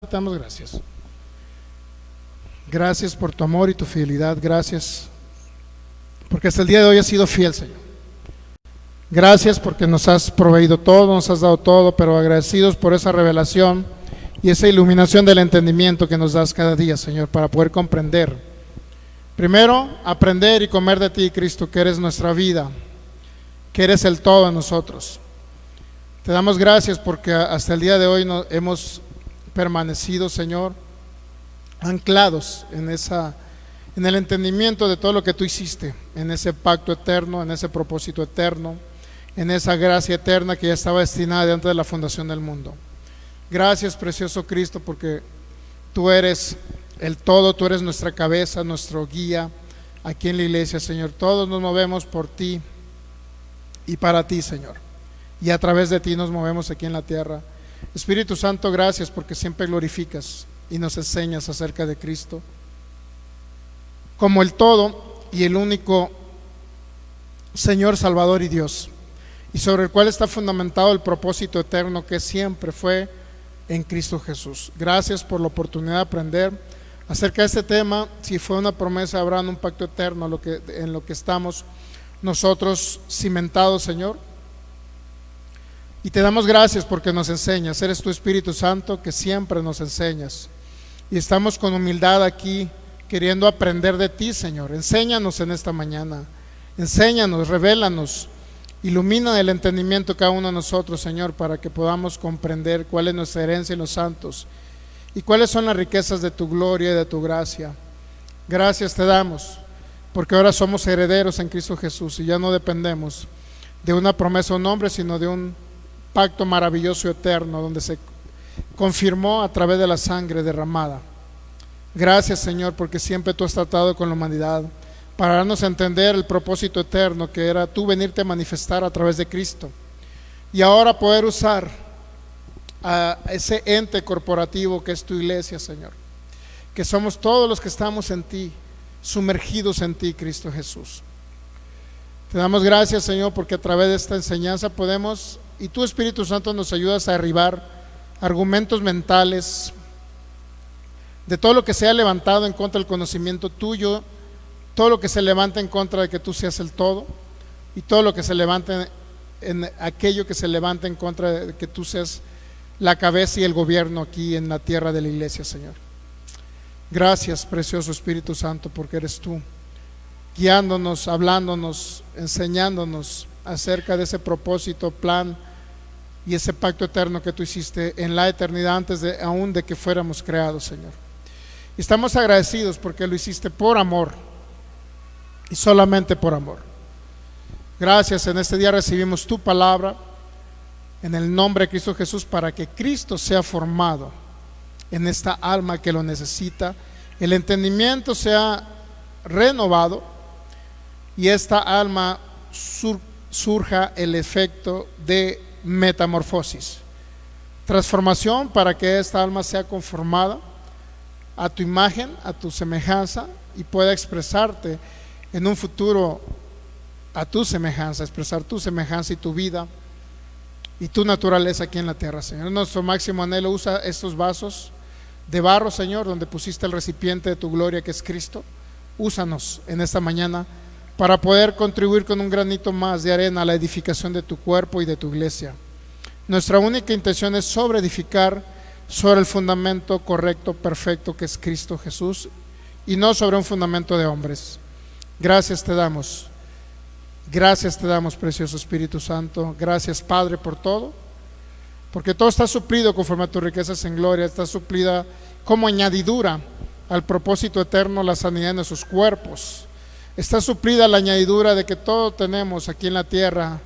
Te damos gracias. Gracias por tu amor y tu fidelidad. Gracias porque hasta el día de hoy has sido fiel, Señor. Gracias porque nos has proveído todo, nos has dado todo, pero agradecidos por esa revelación y esa iluminación del entendimiento que nos das cada día, Señor, para poder comprender. Primero, aprender y comer de ti, Cristo, que eres nuestra vida, que eres el todo en nosotros. Te damos gracias porque hasta el día de hoy hemos permanecido, Señor, anclados en el entendimiento de todo lo que tú hiciste, en ese pacto eterno, en ese propósito eterno, en esa gracia eterna que ya estaba destinada antes de la fundación del mundo. Gracias, precioso Cristo, porque tú eres el todo, tú eres nuestra cabeza, nuestro guía aquí en la iglesia, Señor. Todos nos movemos por ti y para ti, Señor, y a través de ti nos movemos aquí en la tierra. Espíritu Santo, gracias porque siempre glorificas y nos enseñas acerca de Cristo como el todo y el único Señor, Salvador y Dios, y sobre el cual está fundamentado el propósito eterno que siempre fue en Cristo Jesús. Gracias por la oportunidad de aprender acerca de este tema. Si fue una promesa, habrá un pacto eterno en lo que estamos nosotros cimentados, Señor. Y te damos gracias porque nos enseñas. Eres tu Espíritu Santo que siempre nos enseñas. Y estamos con humildad aquí queriendo aprender de ti, Señor. Enséñanos en esta mañana. Enséñanos, revélanos. Ilumina el entendimiento de cada uno de nosotros, Señor, para que podamos comprender cuál es nuestra herencia en los santos y cuáles son las riquezas de tu gloria y de tu gracia. Gracias te damos porque ahora somos herederos en Cristo Jesús y ya no dependemos de una promesa o un nombre, sino de un pacto maravilloso y eterno donde se confirmó a través de la sangre derramada. Gracias, Señor, porque siempre tú has tratado con la humanidad para darnos a entender el propósito eterno que era tú venirte a manifestar a través de Cristo y ahora poder usar a ese ente corporativo que es tu iglesia, Señor, que somos todos los que estamos en ti, sumergidos en ti, Cristo Jesús. Te damos gracias, Señor, porque a través de esta enseñanza podemos, y tu Espíritu Santo nos ayudas a derribar argumentos mentales de todo lo que se ha levantado en contra del conocimiento tuyo, todo lo que se levanta en contra de que tú seas el todo, y todo lo que se levanta en aquello que se levanta en contra de que tú seas la cabeza y el gobierno aquí en la tierra de la iglesia, Señor. Gracias, precioso Espíritu Santo, porque eres tú guiándonos, hablándonos, enseñándonos acerca de ese propósito, plan y ese pacto eterno que tú hiciste en la eternidad antes aún de que fuéramos creados, Señor. Y estamos agradecidos porque lo hiciste por amor y solamente por amor. Gracias, en este día recibimos tu palabra en el nombre de Cristo Jesús para que Cristo sea formado en esta alma que lo necesita, el entendimiento sea renovado y esta alma surja el efecto de metamorfosis, transformación, para que esta alma sea conformada a tu imagen, a tu semejanza, y pueda expresarte en un futuro a tu semejanza, expresar tu semejanza y tu vida y tu naturaleza aquí en la tierra, Señor. Nuestro máximo anhelo, usa estos vasos de barro, Señor, donde pusiste el recipiente de tu gloria que es Cristo. Úsanos en esta mañana para poder contribuir con un granito más de arena a la edificación de tu cuerpo y de tu iglesia. Nuestra única intención es sobre edificar sobre el fundamento correcto, perfecto, que es Cristo Jesús, y no sobre un fundamento de hombres. Gracias te damos, precioso Espíritu Santo. Gracias, Padre, por todo, porque todo está suplido conforme a tus riquezas en gloria. Está suplida como añadidura al propósito eterno la sanidad de nuestros cuerpos. Está suplida la añadidura de que todo tenemos aquí en la tierra: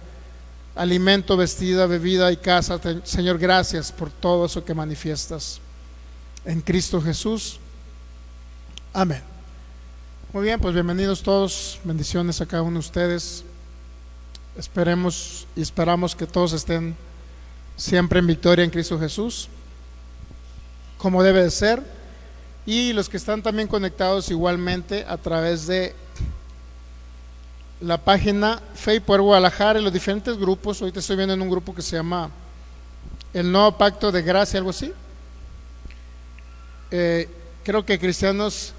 alimento, vestida, bebida y casa. Señor, gracias por todo eso que manifiestas en Cristo Jesús. Amén. Muy bien, pues bienvenidos todos. Bendiciones a cada uno de ustedes. Esperemos y esperamos que todos estén siempre en victoria en Cristo Jesús, como debe de ser. Y los que están también conectados igualmente a través de la página Fe y Poder Guadalajara y los diferentes grupos. Ahorita estoy viendo en un grupo que se llama El Nuevo Pacto de Gracia, algo así. creo que cristianos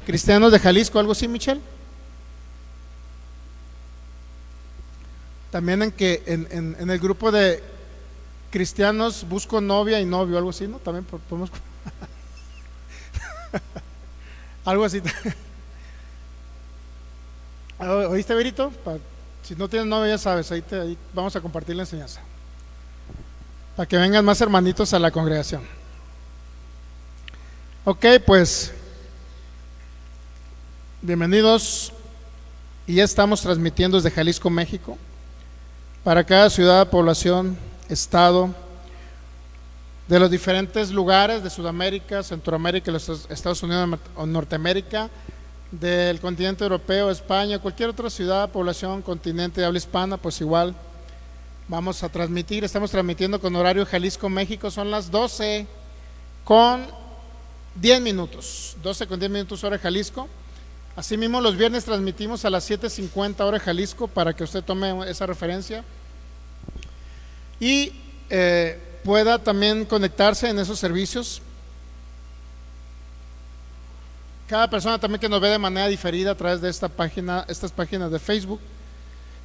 de Jalisco, algo así, Michelle. También en el grupo de cristianos busco novia y novio, algo así, ¿no? También podemos algo así. ¿Oíste, Berito? Si no tienes novia, ya sabes, ahí vamos a compartir la enseñanza para que vengan más hermanitos a la congregación. Ok, pues bienvenidos. Y ya estamos transmitiendo desde Jalisco, México, para cada ciudad, población, estado de los diferentes lugares de Sudamérica, Centroamérica, los Estados Unidos o Norteamérica, del continente europeo, España, cualquier otra ciudad, población, continente de habla hispana, pues igual vamos a transmitir. Estamos transmitiendo con horario Jalisco, México, son las 12 con 10 minutos, 12 con 10 minutos hora Jalisco. Asimismo, los viernes transmitimos a las 7:50 hora Jalisco, para que usted tome esa referencia y pueda también conectarse en esos servicios. Cada persona también que nos ve de manera diferida a través de estas páginas de Facebook,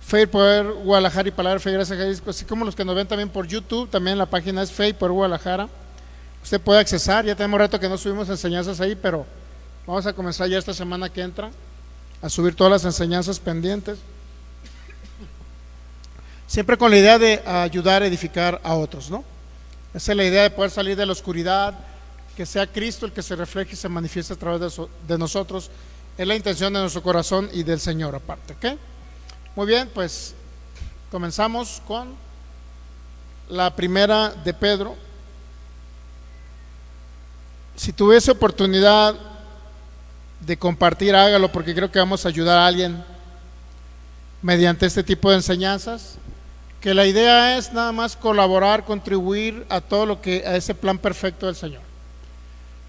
Faith Poder Guadalajara y Palabra Fe Gracia Jalisco, así como los que nos ven también por YouTube, también la página es Faith Poder Guadalajara. Usted puede accesar. Ya tenemos rato que no subimos enseñanzas ahí, pero vamos a comenzar ya esta semana que entra a subir todas las enseñanzas pendientes, siempre con la idea de ayudar a edificar a otros, ¿no? Esa es la idea, de poder salir de la oscuridad, que sea Cristo el que se refleje y se manifieste a través de nosotros. Es la intención de nuestro corazón y del Señor aparte, ¿ok? Muy bien, pues comenzamos con la primera de Pedro. Si tuviese oportunidad de compartir, hágalo, porque creo que vamos a ayudar a alguien mediante este tipo de enseñanzas, que la idea es nada más colaborar, contribuir a ese plan perfecto del Señor.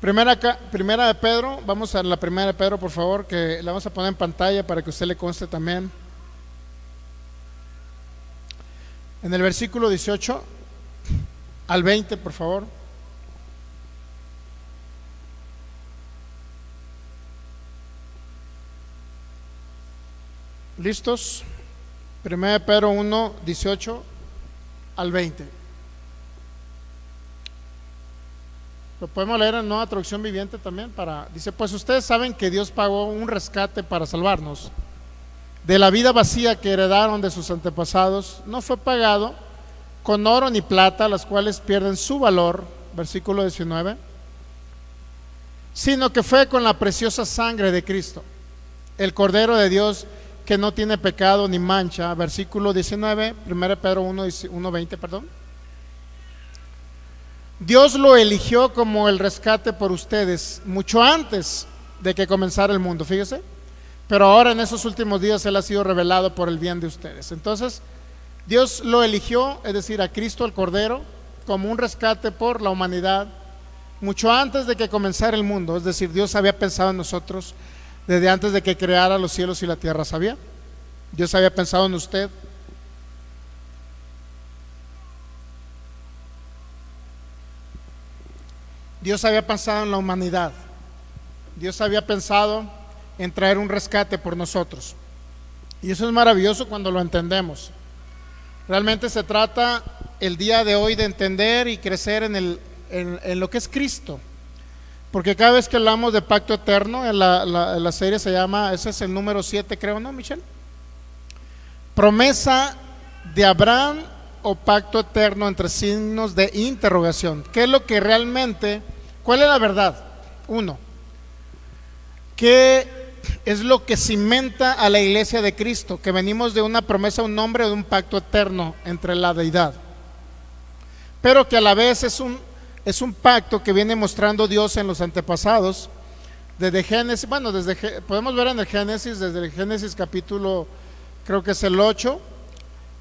Primera de Pedro, vamos a la primera de Pedro, por favor, que la vamos a poner en pantalla para que usted le conste también. En el versículo 18 al 20, por favor. ¿Listos? 1 Pedro 1, 18 al 20. Lo podemos leer en Nueva Traducción Viviente también. Dice: pues ustedes saben que Dios pagó un rescate para salvarnos de la vida vacía que heredaron de sus antepasados. No fue pagado con oro ni plata, las cuales pierden su valor, versículo 19, sino que fue con la preciosa sangre de Cristo, el Cordero de Dios, que no tiene pecado ni mancha, versículo 19, 1 Pedro 1:20, perdón. Dios lo eligió como el rescate por ustedes mucho antes de que comenzara el mundo, fíjese, pero ahora en esos últimos días Él ha sido revelado por el bien de ustedes. Entonces Dios lo eligió, es decir, a Cristo el Cordero, como un rescate por la humanidad mucho antes de que comenzara el mundo. Es decir, Dios había pensado en nosotros desde antes de que creara los cielos y la tierra. ¿Sabía? Dios había pensado en usted. Dios había pensado en la humanidad. Dios había pensado en traer un rescate por nosotros. Y eso es maravilloso cuando lo entendemos. Realmente se trata el día de hoy de entender y crecer en lo que es Cristo. Porque cada vez que hablamos de pacto eterno, en la serie se llama, ese es el número 7, creo, ¿no, Michelle? Promesa de Abraham o pacto eterno, entre signos de interrogación. ¿Qué es lo que realmente, cuál es la verdad? Uno, ¿qué es lo que cimenta a la iglesia de Cristo? Que venimos de una promesa, un nombre, de un pacto eterno entre la deidad, pero que a la vez es un pacto que viene mostrando Dios en los antepasados, desde Génesis. Bueno, podemos ver en el Génesis, desde el Génesis capítulo, creo que es el 8,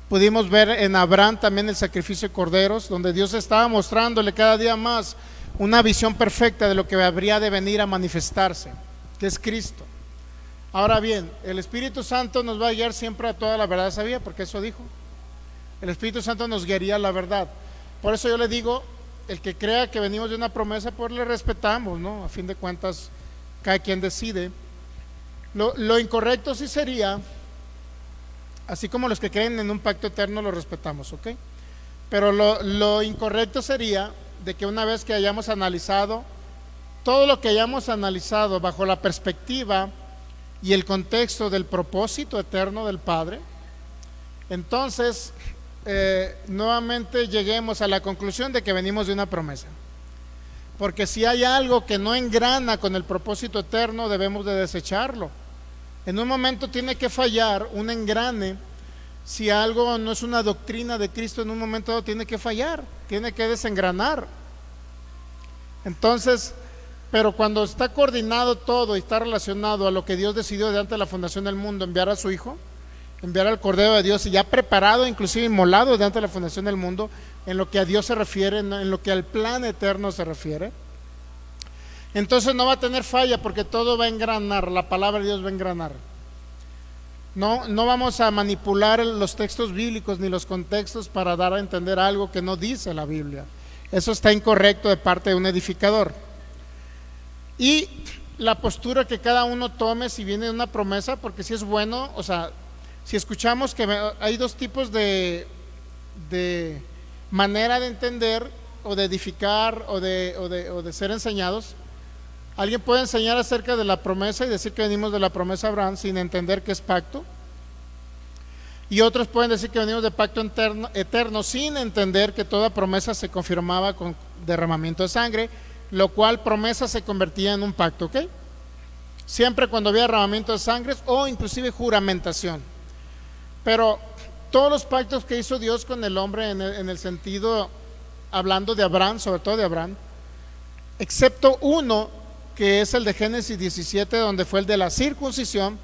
pudimos ver en Abraham también el sacrificio de corderos, donde Dios estaba mostrándole cada día más una visión perfecta de lo que habría de venir a manifestarse, que es Cristo. Ahora bien, el Espíritu Santo nos va a guiar siempre a toda la verdad, ¿sabía? Porque eso dijo. El Espíritu Santo nos guiaría a la verdad. Por eso yo le digo el que crea que venimos de una promesa, pues le respetamos, ¿no? A fin de cuentas, cada quien decide. Lo incorrecto sí sería, así como los que creen en un pacto eterno lo respetamos, ¿ok? Pero lo incorrecto sería de que una vez que hayamos analizado todo lo que hayamos analizado bajo la perspectiva y el contexto del propósito eterno del Padre, entonces nuevamente lleguemos a la conclusión de que venimos de una promesa. Porque si hay algo que no engrana con el propósito eterno, debemos de desecharlo. En un momento tiene que fallar un engrane. Si algo no es una doctrina de Cristo, en un momento tiene que fallar, tiene que desengranar. Entonces, pero cuando está coordinado todo y está relacionado a lo que Dios decidió de antes de la fundación del mundo, enviar a su Hijo, enviar al Cordero de Dios, y ya preparado, inclusive inmolado de antes de la fundación del mundo, en lo que a Dios se refiere, en lo que al plan eterno se refiere, entonces no va a tener falla, porque todo va a engranar, la palabra de Dios va a engranar. No vamos a manipular los textos bíblicos ni los contextos para dar a entender algo que no dice la Biblia. Eso está incorrecto de parte de un edificador. Y la postura que cada uno tome si viene de una promesa, porque si es bueno, o sea, si escuchamos que hay dos tipos de manera de entender o de edificar o de ser enseñados. Alguien puede enseñar acerca de la promesa y decir que venimos de la promesa de Abraham sin entender que es pacto. Y otros pueden decir que venimos de pacto eterno sin entender que toda promesa se confirmaba con derramamiento de sangre, lo cual promesa se convertía en un pacto, ¿ok? Siempre cuando había derramamiento de sangre o inclusive juramentación. Pero todos los pactos que hizo Dios con el hombre en el sentido, hablando de Abraham, sobre todo de Abraham, excepto uno, que es el de Génesis 17, donde fue el de la circuncisión,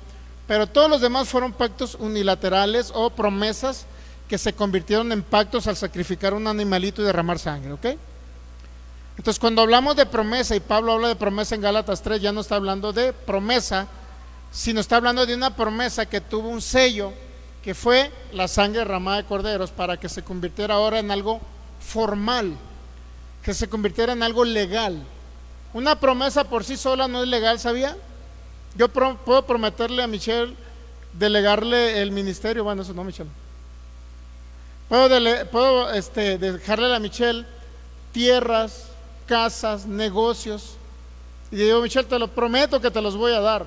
pero todos los demás fueron pactos unilaterales o promesas que se convirtieron en pactos al sacrificar un animalito y derramar sangre, ¿ok? Entonces, cuando hablamos de promesa, y Pablo habla de promesa en Gálatas 3, ya no está hablando de promesa, sino está hablando de una promesa que tuvo un sello, que fue la sangre derramada de corderos, para que se convirtiera ahora en algo formal, que se convirtiera en algo legal. Una promesa por sí sola no es legal, ¿sabía? Yo puedo prometerle a Michelle delegarle el ministerio, bueno, eso no, Michelle. Puedo dejarle a Michelle tierras, casas, negocios, y digo, Michelle, te lo prometo que te los voy a dar.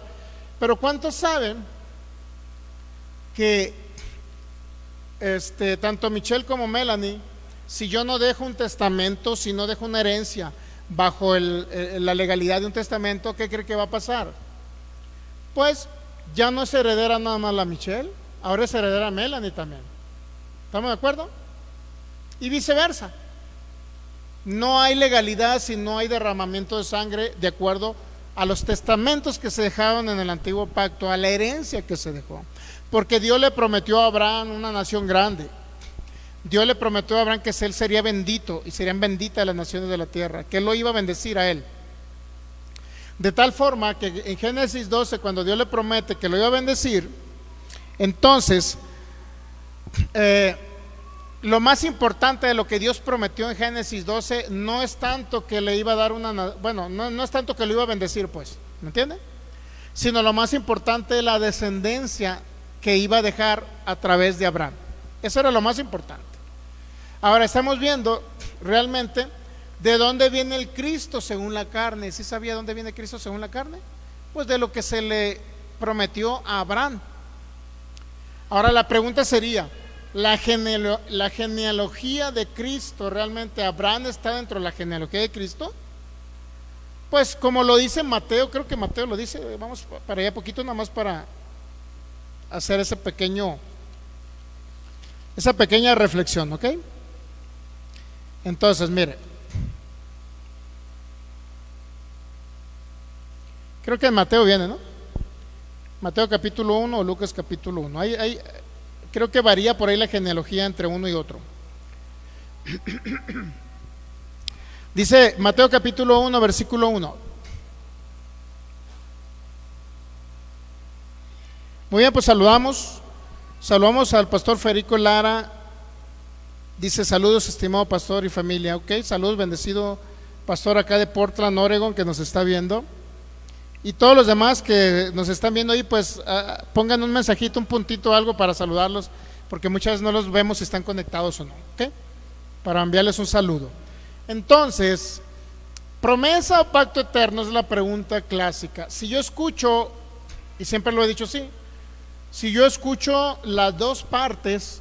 Pero ¿cuántos saben que tanto Michelle como Melanie, si yo no dejo un testamento, si no dejo una herencia bajo la legalidad de un testamento, ¿qué cree que va a pasar? Pues ya no es heredera nada más la Michelle, ahora es heredera Melanie también. ¿Estamos de acuerdo? Y viceversa. No hay legalidad si no hay derramamiento de sangre de acuerdo a los testamentos que se dejaron en el antiguo pacto, a la herencia que se dejó. Porque Dios le prometió a Abraham una nación grande. Dios le prometió a Abraham que él sería bendito y serían benditas las naciones de la tierra, que él lo iba a bendecir a él. De tal forma que en Génesis 12, cuando Dios le promete que lo iba a bendecir, entonces lo más importante de lo que Dios prometió en Génesis 12 no es tanto que le iba a dar no es tanto que lo iba a bendecir, pues, ¿me entiende? Sino lo más importante es la descendencia que iba a dejar a través de Abraham. Eso era lo más importante. Ahora estamos viendo realmente de dónde viene el Cristo según la carne. ¿Sí sabía dónde viene Cristo según la carne? Pues de lo que se le prometió a Abraham. Ahora la pregunta sería, ¿la genealogía de Cristo realmente Abraham está dentro de la genealogía de Cristo? Pues como lo dice Mateo, creo que Mateo lo dice, vamos para allá poquito nada más para hacer esa pequeña reflexión, ¿ok? Entonces, mire, creo que en Mateo viene, ¿no? Mateo capítulo 1 o Lucas capítulo 1. Creo que varía por ahí la genealogía entre uno y otro. Dice Mateo capítulo 1, versículo 1. Muy bien, pues saludamos al pastor Federico Lara Dice: saludos, estimado pastor y familia. Ok, saludos, bendecido pastor acá de Portland, Oregon, que nos está viendo. Y todos los demás que nos están viendo ahí, pues pongan un mensajito, un puntito, algo para saludarlos, porque muchas veces no los vemos si están conectados o no, ¿ok? Para enviarles un saludo. Entonces, promesa o pacto eterno es la pregunta clásica. Si yo escucho, y siempre lo he dicho así, si yo escucho las dos partes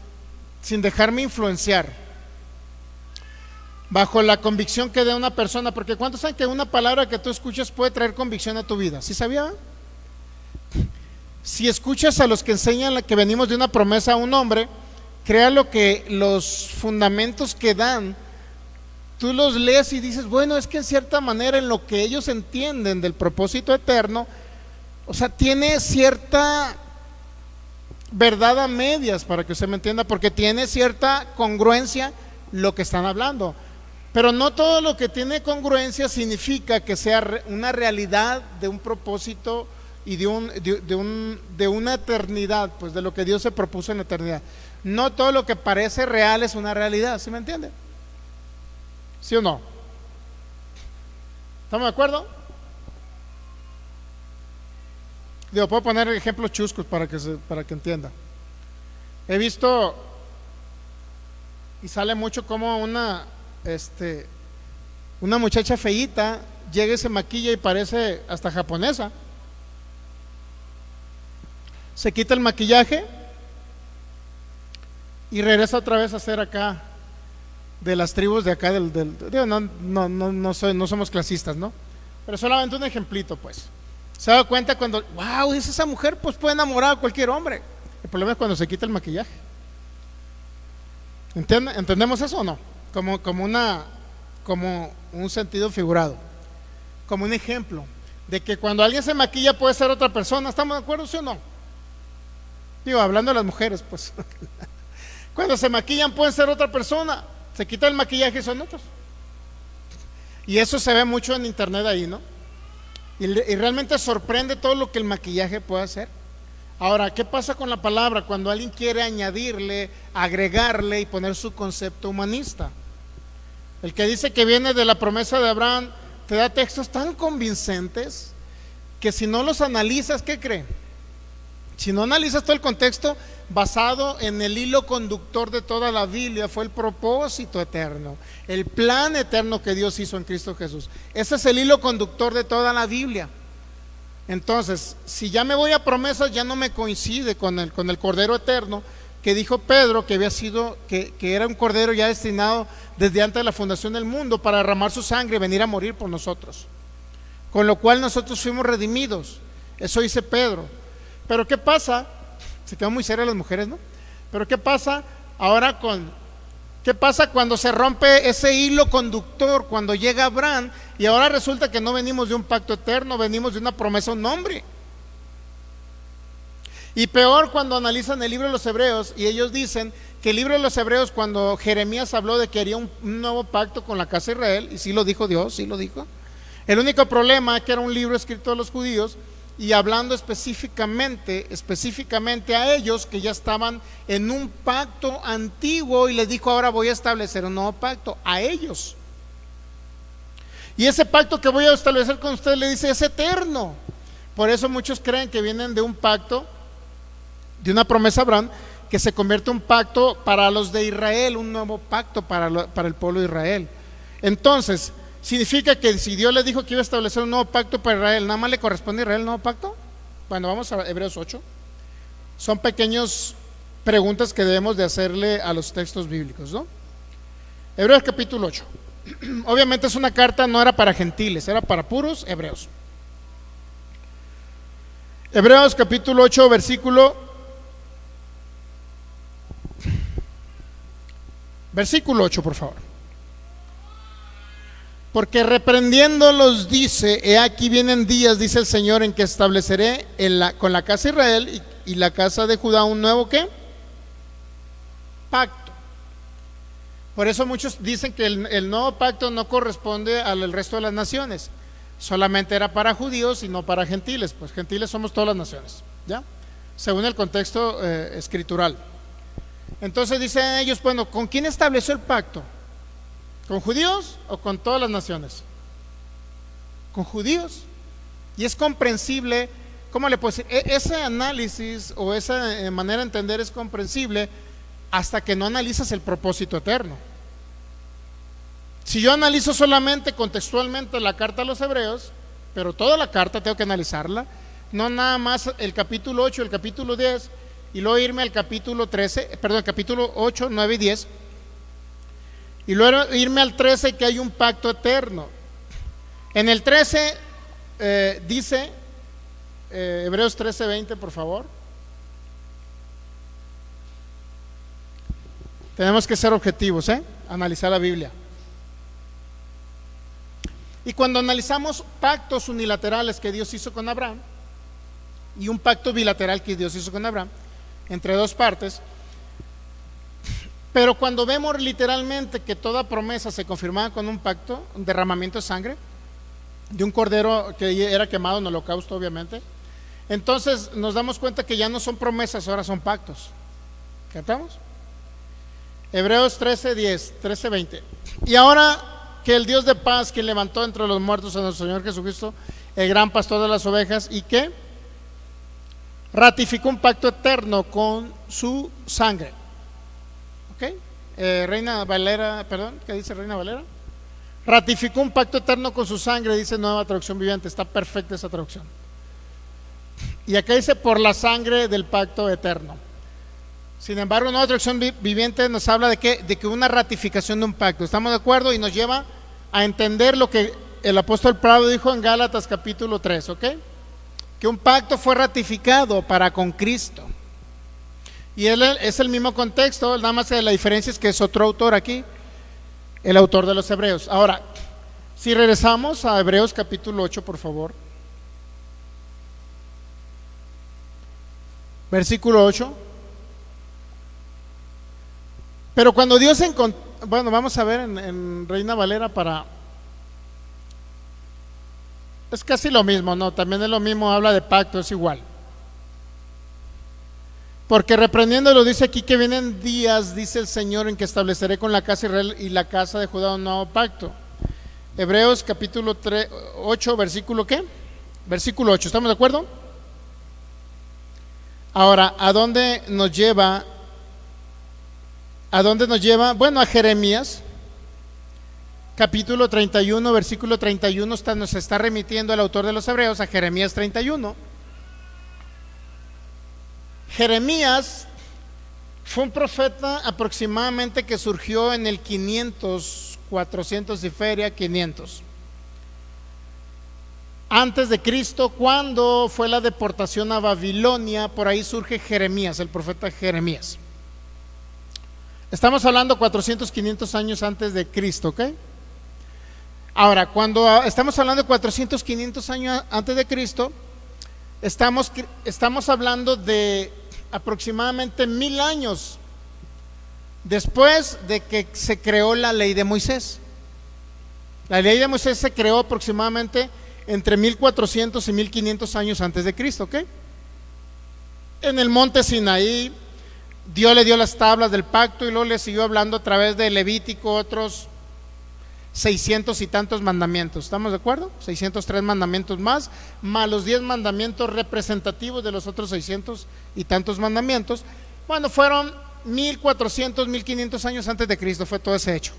sin dejarme influenciar, bajo la convicción que dé una persona, porque ¿cuántos saben que una palabra que tú escuchas puede traer convicción a tu vida? ¿Sí sabía? Si escuchas a los que enseñan que venimos de una promesa a un hombre, créalo que los fundamentos que dan, tú los lees y dices, bueno, es que en cierta manera en lo que ellos entienden del propósito eterno, o sea, tiene cierta verdad a medias, para que usted me entienda, porque tiene cierta congruencia lo que están hablando. Pero no todo lo que tiene congruencia significa que sea una realidad de un propósito y de una eternidad, pues de lo que Dios se propuso en la eternidad. No todo lo que parece real es una realidad, ¿sí me entiende? ¿Sí o no? ¿Estamos de acuerdo? Digo, puedo poner ejemplos chuscos para que entienda. He visto, y sale mucho, como una muchacha feíta llega y se maquilla y parece hasta japonesa. Se quita el maquillaje y regresa otra vez a ser acá de las tribus de acá no somos clasistas, ¿no? Pero solamente un ejemplito, pues. Se da cuenta cuando, wow, dice esa mujer, pues puede enamorar a cualquier hombre. El problema es cuando se quita el maquillaje. ¿Entendemos eso o no? Como un sentido figurado, como un ejemplo de que cuando alguien se maquilla puede ser otra persona. ¿Estamos de acuerdo, sí o no? Digo, hablando de las mujeres, pues cuando se maquillan pueden ser otra persona, se quita el maquillaje y son otros. Y eso se ve mucho en internet ahí, ¿no? Y realmente sorprende todo lo que el maquillaje puede hacer. Ahora, ¿qué pasa con la palabra cuando alguien quiere añadirle, agregarle y poner su concepto humanista? El que dice que viene de la promesa de Abraham te da textos tan convincentes que si no los analizas, ¿qué cree? Si no analizas todo el contexto basado en el hilo conductor de toda la Biblia, fue el propósito eterno, el plan eterno que Dios hizo en Cristo Jesús. Ese es el hilo conductor de toda la Biblia. Entonces, si ya me voy a promesas, ya no me coincide con el Cordero Eterno que dijo Pedro, que había sido, que era un Cordero ya destinado desde antes de la fundación del mundo para derramar su sangre y venir a morir por nosotros, con lo cual nosotros fuimos redimidos. Eso dice Pedro. Pero ¿qué pasa? Se quedan muy serias las mujeres, ¿no? Pero ¿qué pasa ahora qué pasa cuando se rompe ese hilo conductor, cuando llega Abraham y ahora resulta que no venimos de un pacto eterno, venimos de una promesa a un hombre? Y peor cuando analizan el libro de los Hebreos y ellos dicen que el libro de los Hebreos, cuando Jeremías habló de que haría un nuevo pacto con la casa de Israel, y sí lo dijo Dios, sí lo dijo. El único problema es que era un libro escrito a los judíos y hablando específicamente a ellos que ya estaban en un pacto antiguo, y les dijo: ahora voy a establecer un nuevo pacto a ellos. Y ese pacto que voy a establecer con ustedes, le dice, es eterno. Por eso muchos creen que vienen de un pacto, de una promesa a Abraham, que se convierte en un pacto para los de Israel, un nuevo pacto para el pueblo de Israel. Entonces, ¿significa que si Dios le dijo que iba a establecer un nuevo pacto para Israel, nada más le corresponde a Israel el nuevo pacto? Bueno, vamos a Hebreos 8. Son pequeñas preguntas que debemos de hacerle a los textos bíblicos, ¿no? Hebreos capítulo 8. Obviamente es una carta, no era para gentiles, era para puros hebreos. Hebreos capítulo 8, versículo 8, por favor. Porque reprendiéndolos dice: he aquí vienen días, dice el Señor, en que estableceré con la casa de Israel y la casa de Judá un nuevo ¿qué? Pacto. Por eso muchos dicen que el nuevo pacto no corresponde al resto de las naciones, solamente era para judíos y no para gentiles. Pues gentiles somos todas las naciones, ¿ya? Según el contexto escritural. Entonces dicen ellos, bueno, ¿con quién estableció el pacto? ¿Con judíos o con todas las naciones? Con judíos. Y es comprensible, ¿cómo le puedo decir? Ese análisis o esa manera de entender es comprensible hasta que no analizas el propósito eterno. Si yo analizo solamente contextualmente la carta a los hebreos, pero toda la carta tengo que analizarla, no nada más el capítulo 8, el capítulo 10, y luego irme al capítulo 13, perdón, el capítulo 8, 9 y 10, y luego irme al 13, que hay un pacto eterno. En el 13 dice, Hebreos 13, 20, por favor. Tenemos que ser objetivos, analizar la Biblia. Y cuando analizamos pactos unilaterales que Dios hizo con Abraham y un pacto bilateral que Dios hizo con Abraham, entre dos partes, pero cuando vemos literalmente que toda promesa se confirmaba con un pacto, un derramamiento de sangre, de un cordero que era quemado en holocausto, obviamente, entonces nos damos cuenta que ya no son promesas, ahora son pactos. ¿Captamos? Hebreos 13, 10, 13, 20. Y ahora que el Dios de paz, quien levantó entre los muertos a nuestro Señor Jesucristo, el gran pastor de las ovejas, y que ratificó un pacto eterno con su sangre. ¿Ok? Reina Valera, perdón, ¿qué dice Reina Valera? Ratificó un pacto eterno con su sangre, dice Nueva Traducción Viviente. Está perfecta esa traducción. Y acá dice por la sangre del pacto eterno. Sin embargo, Nueva Traducción Viviente nos habla de que una ratificación de un pacto. ¿Estamos de acuerdo? Y nos lleva a entender lo que el apóstol Pablo dijo en Gálatas capítulo 3, ¿ok? Que un pacto fue ratificado para con Cristo. Y él es el mismo contexto, nada más que la diferencia es que es otro autor aquí, el autor de los Hebreos. Ahora, si regresamos a Hebreos capítulo 8, por favor. Versículo 8. Pero cuando Dios encontró, bueno, vamos a ver en Reina Valera para... Es casi lo mismo, no, también es lo mismo, habla de pacto, es igual. Porque reprendiéndolo dice aquí que vienen días, dice el Señor, en que estableceré con la casa de Israel y la casa de Judá un nuevo pacto. Hebreos capítulo 8, versículo ¿qué? Versículo 8, ¿estamos de acuerdo? Ahora, ¿a dónde nos lleva? ¿A dónde nos lleva? Bueno, a Jeremías capítulo 31, versículo 31, nos está remitiendo el autor de los Hebreos a Jeremías 31. Jeremías fue un profeta aproximadamente que surgió en el 500, 400 y feria, 500 antes de Cristo, cuando fue la deportación a Babilonia. Por ahí surge Jeremías, el profeta Jeremías. Estamos hablando 400, 500 años antes de Cristo, ¿ok? Ahora, cuando estamos hablando de 400, 500 años antes de Cristo, estamos hablando de aproximadamente 1000 años después de que se creó la ley de Moisés. La ley de Moisés se creó aproximadamente entre 1400 y 1500 años antes de Cristo, ¿ok? En el monte Sinaí, Dios le dio las tablas del pacto y luego le siguió hablando a través de Levítico otros 600 y tantos mandamientos. ¿Estamos de acuerdo? 603 mandamientos más los 10 mandamientos representativos de los otros 600 y tantos mandamientos. Bueno, fueron 1400, 1500 años antes de Cristo fue todo ese hecho.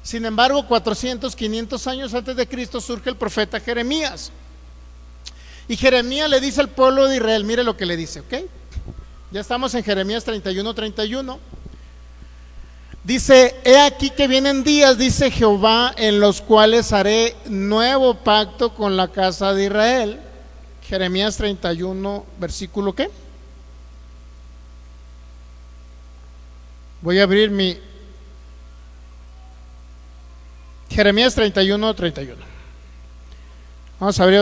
Sin embargo, 400, 500 años antes de Cristo surge el profeta Jeremías. Y Jeremías le dice al pueblo de Israel, mire lo que le dice, ¿ok? Ya estamos en Jeremías 31, 31. Dice, he aquí que vienen días, dice Jehová, en los cuales haré nuevo pacto con la casa de Israel. Jeremías 31, versículo ¿qué? Voy a abrir mi Jeremías 31, 31. Vamos a abrir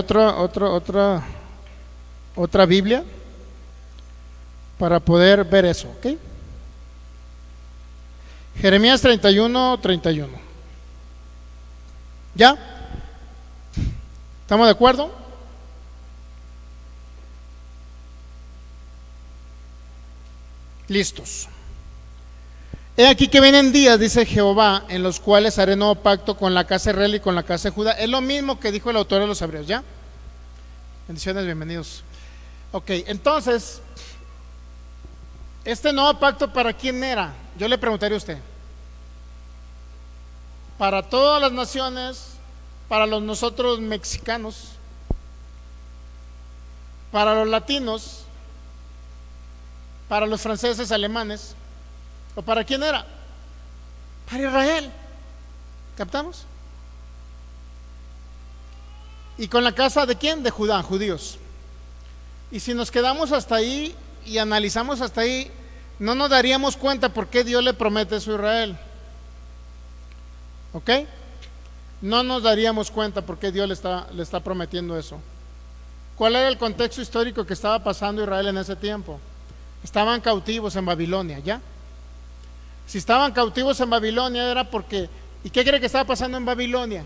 otra Biblia para poder ver eso, ¿ok? Jeremías 31, 31. ¿Ya? ¿Estamos de acuerdo? Listos. He aquí que vienen días, dice Jehová, en los cuales haré nuevo pacto con la casa de Israel y con la casa de Judá. Es lo mismo que dijo el autor de los Hebreos, ¿ya? Bendiciones, bienvenidos. Ok, entonces, ¿este nuevo pacto para quién era? Yo le preguntaría a usted. Para todas las naciones, para nosotros mexicanos, para los latinos, para los franceses, alemanes, ¿o para quién era? Para Israel. ¿Captamos? ¿Y con la casa de quién? De Judá, judíos. Y si nos quedamos hasta ahí y analizamos hasta ahí, no nos daríamos cuenta por qué Dios le promete eso a Israel. ¿Ok? No nos daríamos cuenta por qué Dios le está prometiendo eso. ¿Cuál era el contexto histórico que estaba pasando Israel en ese tiempo? Estaban cautivos en Babilonia, ¿ya? Si estaban cautivos en Babilonia era porque, ¿y qué cree que estaba pasando en Babilonia?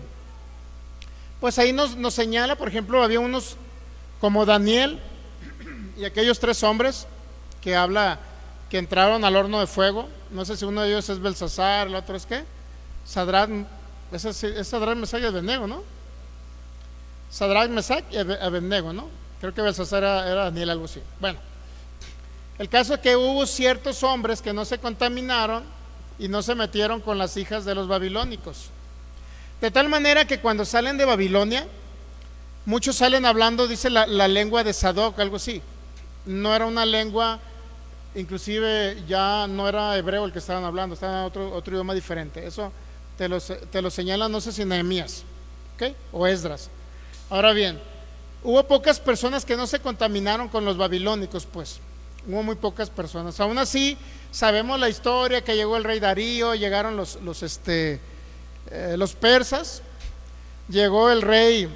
Pues ahí nos señala, por ejemplo, había unos como Daniel y aquellos 3 hombres que entraron al horno de fuego. No sé si uno de ellos es Belsasar, el otro es ¿qué? Sadrach, es Sadrach, Mesach y Abednego, ¿no? Sadrach, Mesach y Abednego, ¿no? Creo que Belsasar era Daniel, algo así. Bueno, el caso es que hubo ciertos hombres que no se contaminaron y no se metieron con las hijas de los babilónicos. De tal manera que cuando salen de Babilonia, muchos salen hablando, dice la lengua de Sadoc, algo así. No era una lengua, inclusive ya no era hebreo el que estaban hablando, estaban en otro idioma diferente. Eso te lo señala, no sé si Nehemías, ¿ok? O Esdras. Ahora bien, hubo pocas personas que no se contaminaron con los babilónicos, pues. Hubo muy pocas personas. Aún así, sabemos la historia que llegó el rey Darío, llegaron los persas, llegó el rey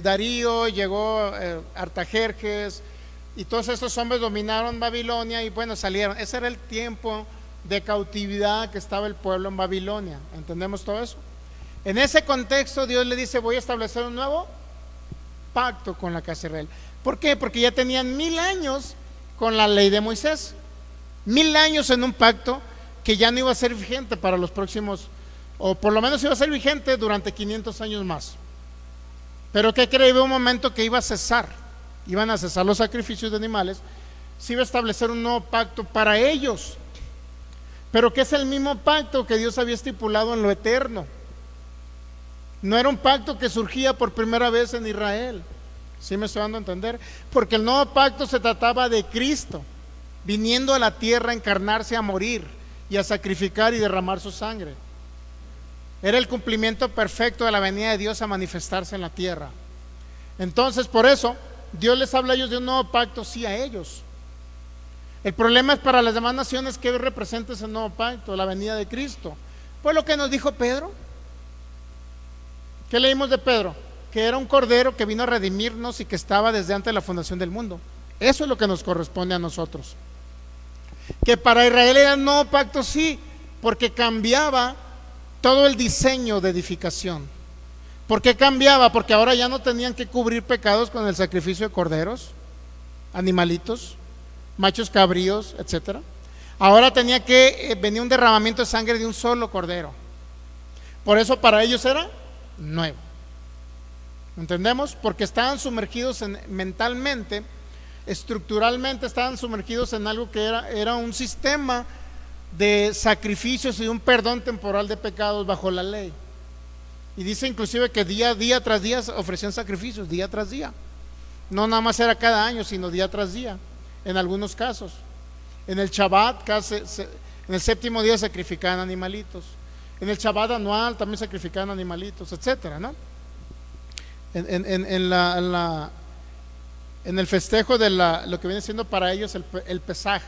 Darío, llegó Artajerjes, y todos estos hombres dominaron Babilonia y bueno, salieron. Ese era el tiempo de cautividad que estaba el pueblo en Babilonia. ¿Entendemos todo eso? En ese contexto Dios le dice: voy a establecer un nuevo pacto con la casa de Israel. ¿Por qué? Porque ya tenían 1000 años con la ley de Moisés, 1000 años en un pacto que ya no iba a ser vigente para los próximos, o por lo menos iba a ser vigente durante 500 años más. Pero ¿qué cree? Hubo un momento que iba a cesar, iban a cesar los sacrificios de animales, se iba a establecer un nuevo pacto para ellos, pero que es el mismo pacto que Dios había estipulado en lo eterno. No era un pacto que surgía por primera vez en Israel. ¿Sí me estoy dando a entender? Porque el nuevo pacto se trataba de Cristo viniendo a la tierra a encarnarse, a morir y a sacrificar y derramar su sangre. Era el cumplimiento perfecto de la venida de Dios a manifestarse en la tierra. Entonces, por eso Dios les habla a ellos de un nuevo pacto, sí, a ellos. El problema es para las demás naciones que hoy representa ese nuevo pacto, la venida de Cristo. Pues lo que nos dijo Pedro. ¿Qué leímos de Pedro? Que era un cordero que vino a redimirnos y que estaba desde antes de la fundación del mundo. Eso es lo que nos corresponde a nosotros. Que para Israel era un nuevo pacto, sí, porque cambiaba todo el diseño de edificación. ¿Por qué cambiaba? Porque ahora ya no tenían que cubrir pecados con el sacrificio de corderos, animalitos, machos cabríos, etcétera. Ahora tenía que venir un derramamiento de sangre de un solo cordero. Por eso para ellos era nuevo. ¿Entendemos? Porque estaban sumergidos mentalmente, estructuralmente estaban sumergidos en algo que era un sistema de sacrificios y un perdón temporal de pecados bajo la ley. Y dice inclusive que día tras día ofrecían sacrificios, día tras día. No nada más era cada año, sino día tras día, en algunos casos. En el Shabbat, en el séptimo día sacrificaban animalitos. En el Shabbat anual también sacrificaban animalitos, etcétera, ¿no? En el festejo de lo que viene siendo para ellos el Pesaj,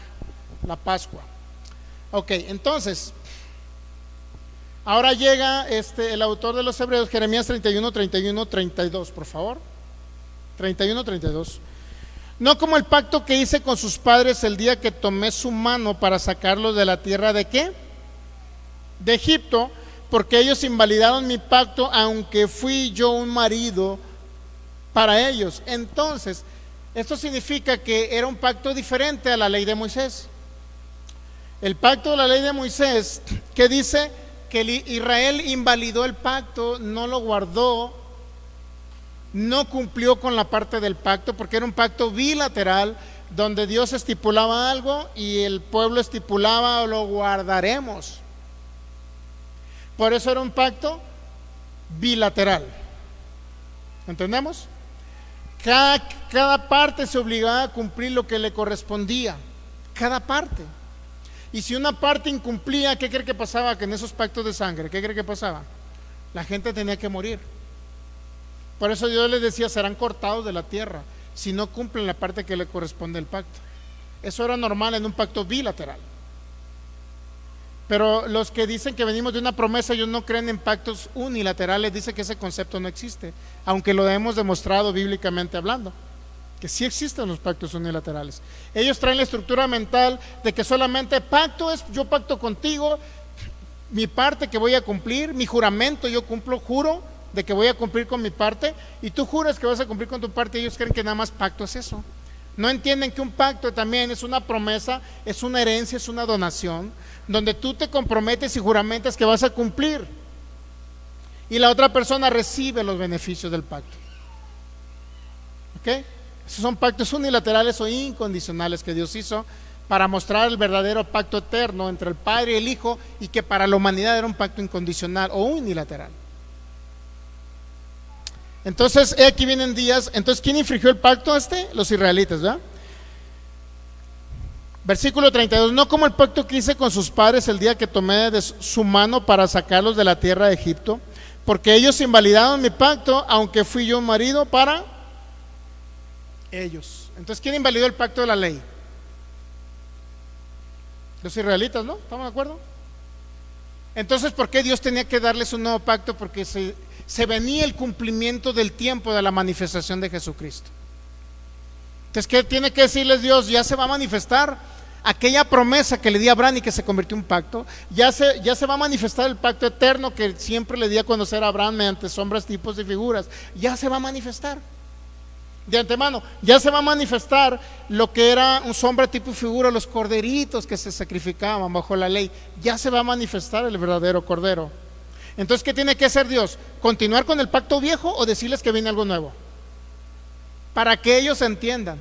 la Pascua. Ok, entonces ahora llega el autor de los Hebreos, Jeremías 31, 32, por favor. 31, 32. No como el pacto que hice con sus padres el día que tomé su mano para sacarlos de la tierra de ¿qué? De Egipto, porque ellos invalidaron mi pacto, aunque fui yo un marido para ellos. Entonces, esto significa que era un pacto diferente a la ley de Moisés. El pacto de la ley de Moisés, que dice que Israel invalidó el pacto, no lo guardó, no cumplió con la parte del pacto, porque era un pacto bilateral, donde Dios estipulaba algo y el pueblo estipulaba: lo guardaremos. Por eso era un pacto bilateral. ¿Entendemos? Cada parte se obligaba a cumplir lo que le correspondía. Cada parte. Y si una parte incumplía, ¿qué cree que pasaba? Que en esos pactos de sangre, ¿qué cree que pasaba? La gente tenía que morir. Por eso Dios les decía: serán cortados de la tierra si no cumplen la parte que le corresponde al pacto. Eso era normal en un pacto bilateral. Pero los que dicen que venimos de una promesa, ellos no creen en pactos unilaterales. Dicen que ese concepto no existe, aunque lo hemos demostrado bíblicamente hablando, que sí existen los pactos unilaterales. Ellos traen la estructura mental de que solamente pacto es: yo pacto contigo, mi parte que voy a cumplir, mi juramento, yo juro de que voy a cumplir con mi parte, y tú juras que vas a cumplir con tu parte. Ellos creen que nada más pacto es eso. No entienden que un pacto también es una promesa, es una herencia, es una donación, donde tú te comprometes y juramentas que vas a cumplir, y la otra persona recibe los beneficios del pacto. ¿Ok? Esos son pactos unilaterales o incondicionales que Dios hizo para mostrar el verdadero pacto eterno entre el Padre y el Hijo, y que para la humanidad era un pacto incondicional o unilateral. Entonces, aquí vienen días. Entonces, ¿quién infringió el pacto? Los israelitas, ¿verdad? Versículo 32: no como el pacto que hice con sus padres el día que tomé de su mano para sacarlos de la tierra de Egipto, porque ellos invalidaron mi pacto, aunque fui yo un marido para ellos. Entonces, ¿quién invalidó el pacto de la ley? Los israelitas, ¿no? ¿Estamos de acuerdo? Entonces, ¿por qué Dios tenía que darles un nuevo pacto? Porque se venía el cumplimiento del tiempo de la manifestación de Jesucristo. Entonces, ¿qué tiene que decirles Dios? Ya se va a manifestar aquella promesa que le di a Abraham y que se convirtió en pacto. Ya se va a manifestar el pacto eterno que siempre le di a conocer a Abraham mediante sombras, tipos y figuras. Ya se va a manifestar de antemano. Ya se va a manifestar lo que era un sombra, tipo y figura, los corderitos que se sacrificaban bajo la ley. Ya se va a manifestar el verdadero cordero. Entonces, ¿qué tiene que hacer Dios? ¿Continuar con el pacto viejo o decirles que viene algo nuevo? Para que ellos entiendan.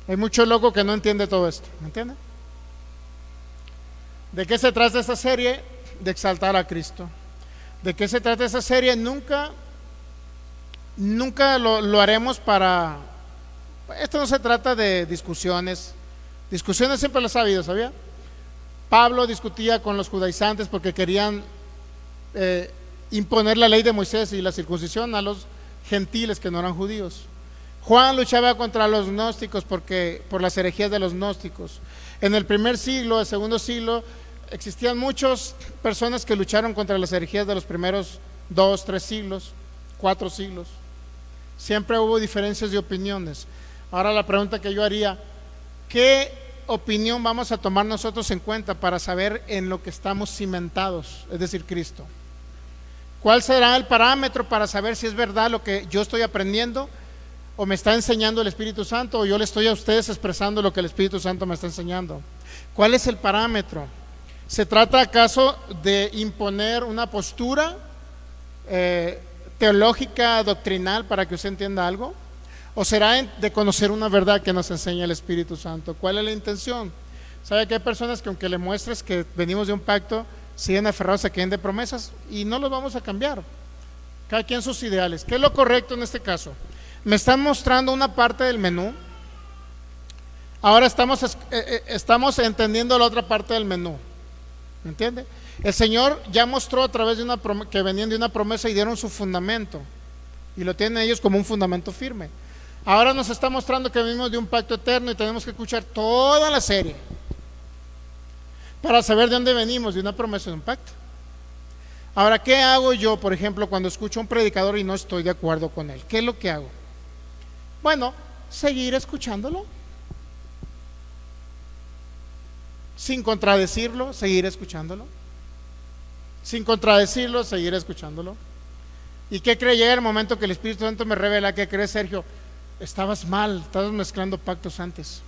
Hay mucho loco que no entiende todo esto, ¿me entiende? ¿De qué se trata esta serie? De exaltar a Cristo. ¿De qué se trata esa serie? Nunca lo haremos para... Esto no se trata de discusiones. Discusiones siempre las ha habido, ¿sabía? Pablo discutía con los judaizantes porque querían imponer la ley de Moisés y la circuncisión a los gentiles que no eran judíos. Juan luchaba contra los gnósticos por las herejías de los gnósticos. En el primer siglo, el segundo siglo, existían muchas personas que lucharon contra las herejías de los primeros 2, 3 siglos, 4 siglos. Siempre hubo diferencias de opiniones. Ahora la pregunta que yo haría: ¿qué opinión vamos a tomar nosotros en cuenta para saber en lo que estamos cimentados, es decir, Cristo? ¿Cuál será el parámetro para saber si es verdad lo que yo estoy aprendiendo, o me está enseñando el Espíritu Santo, o yo le estoy a ustedes expresando lo que el Espíritu Santo me está enseñando? ¿Cuál es el parámetro? ¿Se trata acaso de imponer una postura teológica, doctrinal, para que usted entienda algo? ¿O será de conocer una verdad que nos enseña el Espíritu Santo? ¿Cuál es la intención? ¿Sabe que hay personas que aunque le muestres que venimos de un pacto, siguen aferrados a que den de promesas, y no los vamos a cambiar? Cada quien sus ideales. ¿Qué es lo correcto en este caso? Me están mostrando una parte del menú. Ahora estamos entendiendo la otra parte del menú. ¿Me entiende? El Señor ya mostró a través de que venían de una promesa y dieron su fundamento, y lo tienen ellos como un fundamento firme. Ahora nos está mostrando que venimos de un pacto eterno, y tenemos que escuchar toda la serie para saber de dónde venimos, de una promesa, de un pacto. Ahora, ¿qué hago yo, por ejemplo, cuando escucho a un predicador y no estoy de acuerdo con él? ¿Qué es lo que hago? Bueno, seguir escuchándolo, sin contradecirlo, seguir escuchándolo, sin contradecirlo, seguir escuchándolo. ¿Y qué cree? Llega el momento que el Espíritu Santo me revela: ¿qué crees, Sergio? Estabas mal, estabas mezclando pactos antes.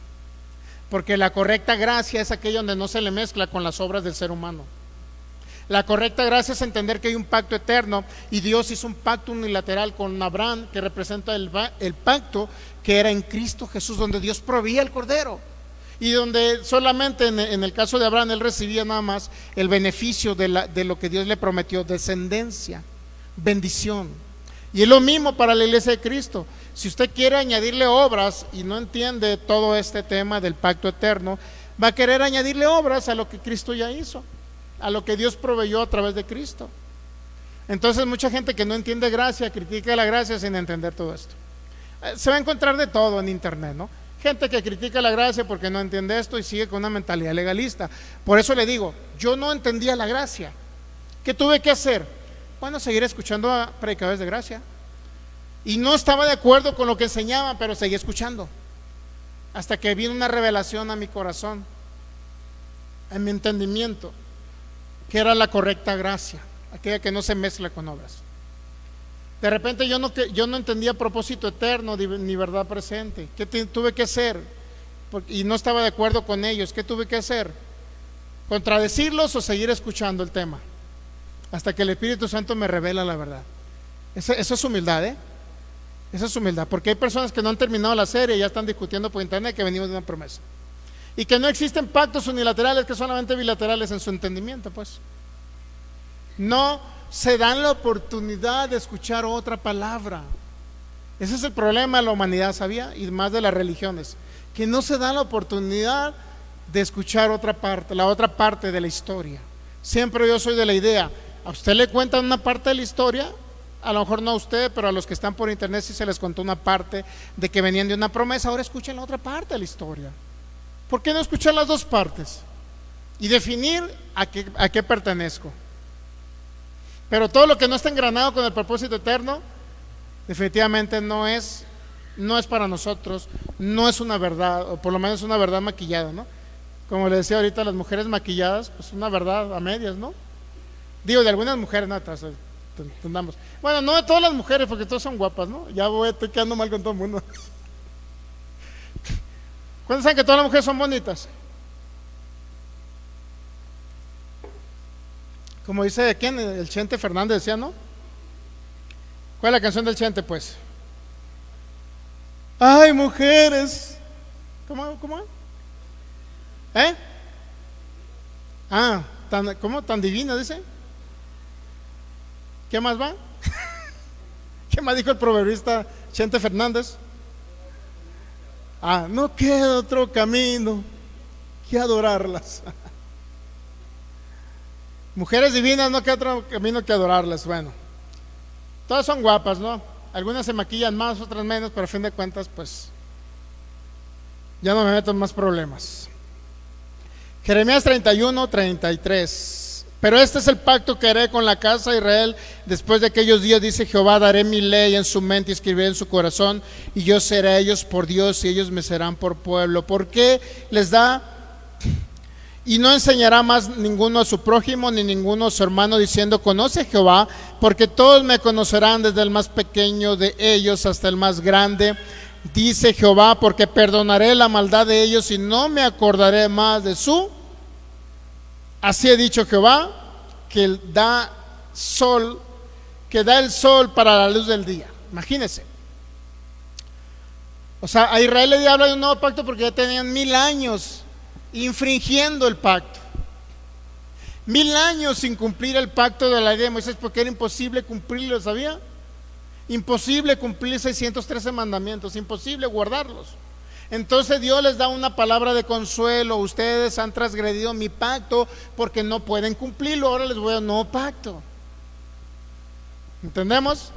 porque la correcta gracia es aquella donde no se le mezcla con las obras del ser humano. La correcta gracia es entender que hay un pacto eterno y Dios hizo un pacto unilateral con Abraham que representa el pacto que era en Cristo Jesús, donde Dios proveía el cordero y donde solamente en el caso de Abraham él recibía nada más el beneficio de lo que Dios le prometió: descendencia, bendición. Y es lo mismo para la iglesia de Cristo. Si usted quiere añadirle obras y no entiende todo este tema del pacto eterno, va a querer añadirle obras a lo que Cristo ya hizo, a lo que Dios proveyó a través de Cristo. Entonces mucha gente que no entiende gracia critica la gracia sin entender todo esto. Se va a encontrar de todo en internet, ¿no? Gente que critica la gracia porque no entiende esto y sigue con una mentalidad legalista. Por eso le digo, yo no entendía la gracia. ¿Qué tuve que hacer? Bueno, seguir escuchando a predicadores de gracia. Y no estaba de acuerdo con lo que enseñaban, pero seguí escuchando hasta que vino una revelación a mi corazón, en mi entendimiento, que era la correcta gracia, aquella que no se mezcla con obras. De repente yo no entendía propósito eterno ni verdad presente. ¿Qué tuve que hacer? Y no estaba de acuerdo con ellos. ¿Qué tuve que hacer? ¿Contradecirlos o seguir escuchando el tema? Hasta que el Espíritu Santo me revela la verdad. Eso es humildad, ¿eh? Esa es humildad, porque hay personas que no han terminado la serie y ya están discutiendo por internet que venimos de una promesa. Y que no existen pactos unilaterales, que solamente bilaterales en su entendimiento, pues. No se dan la oportunidad de escuchar otra palabra. Ese es el problema de la humanidad, ¿sabía? Y más de las religiones, que no se dan la oportunidad de escuchar otra parte, la otra parte de la historia. Siempre yo soy de la idea, a usted le cuentan una parte de la historia, a lo mejor no a usted, pero a los que están por internet sí se les contó una parte de que venían de una promesa. Ahora escuchen la otra parte de la historia. ¿Por qué no escuchar las dos partes? Y definir a qué pertenezco. Pero todo lo que no está engranado con el propósito eterno, definitivamente no es para nosotros, no es una verdad, o por lo menos una verdad maquillada, ¿no? Como le decía ahorita, las mujeres maquilladas, pues una verdad a medias, ¿no? Digo, de algunas mujeres, no, entendamos. Bueno, no de todas las mujeres, porque todas son guapas, ¿no? Estoy quedando mal con todo el mundo. ¿Cuántos saben que todas las mujeres son bonitas? Como dice, ¿quién? El Chente Fernández decía, ¿no? ¿Cuál es la canción del Chente, pues? ¡Ay, mujeres! ¿Cómo? ¿Eh? ¿Cómo? ¿Tan divina, dice? ¿Qué más va? ¿Qué más dijo el proverbista Chente Fernández? No queda otro camino que adorarlas. Mujeres divinas, no queda otro camino que adorarlas. Bueno, todas son guapas, ¿no? Algunas se maquillan más, otras menos, pero a fin de cuentas, pues ya no me meto en más problemas. Jeremías 31:33. Pero este es el pacto que haré con la casa de Israel después de aquellos días, dice Jehová: daré mi ley en su mente y escribiré en su corazón, y yo seré a ellos por Dios y ellos me serán por pueblo. ¿Por qué les da? Y no enseñará más ninguno a su prójimo ni ninguno a su hermano diciendo: conoce a Jehová, porque todos me conocerán, desde el más pequeño de ellos hasta el más grande, dice Jehová, porque perdonaré la maldad de ellos y no me acordaré más de su. Así ha dicho Jehová, que da el sol para la luz del día. Imagínense. O sea, a Israel le habla de un nuevo pacto porque ya tenían 1000 años infringiendo el pacto. 1000 años sin cumplir el pacto de la ley de Moisés, porque era imposible cumplirlo, ¿sabía? Imposible cumplir 613 mandamientos, imposible guardarlos. Entonces Dios les da una palabra de consuelo: ustedes han transgredido mi pacto porque no pueden cumplirlo, ahora les voy a dar un nuevo pacto. ¿Entendemos?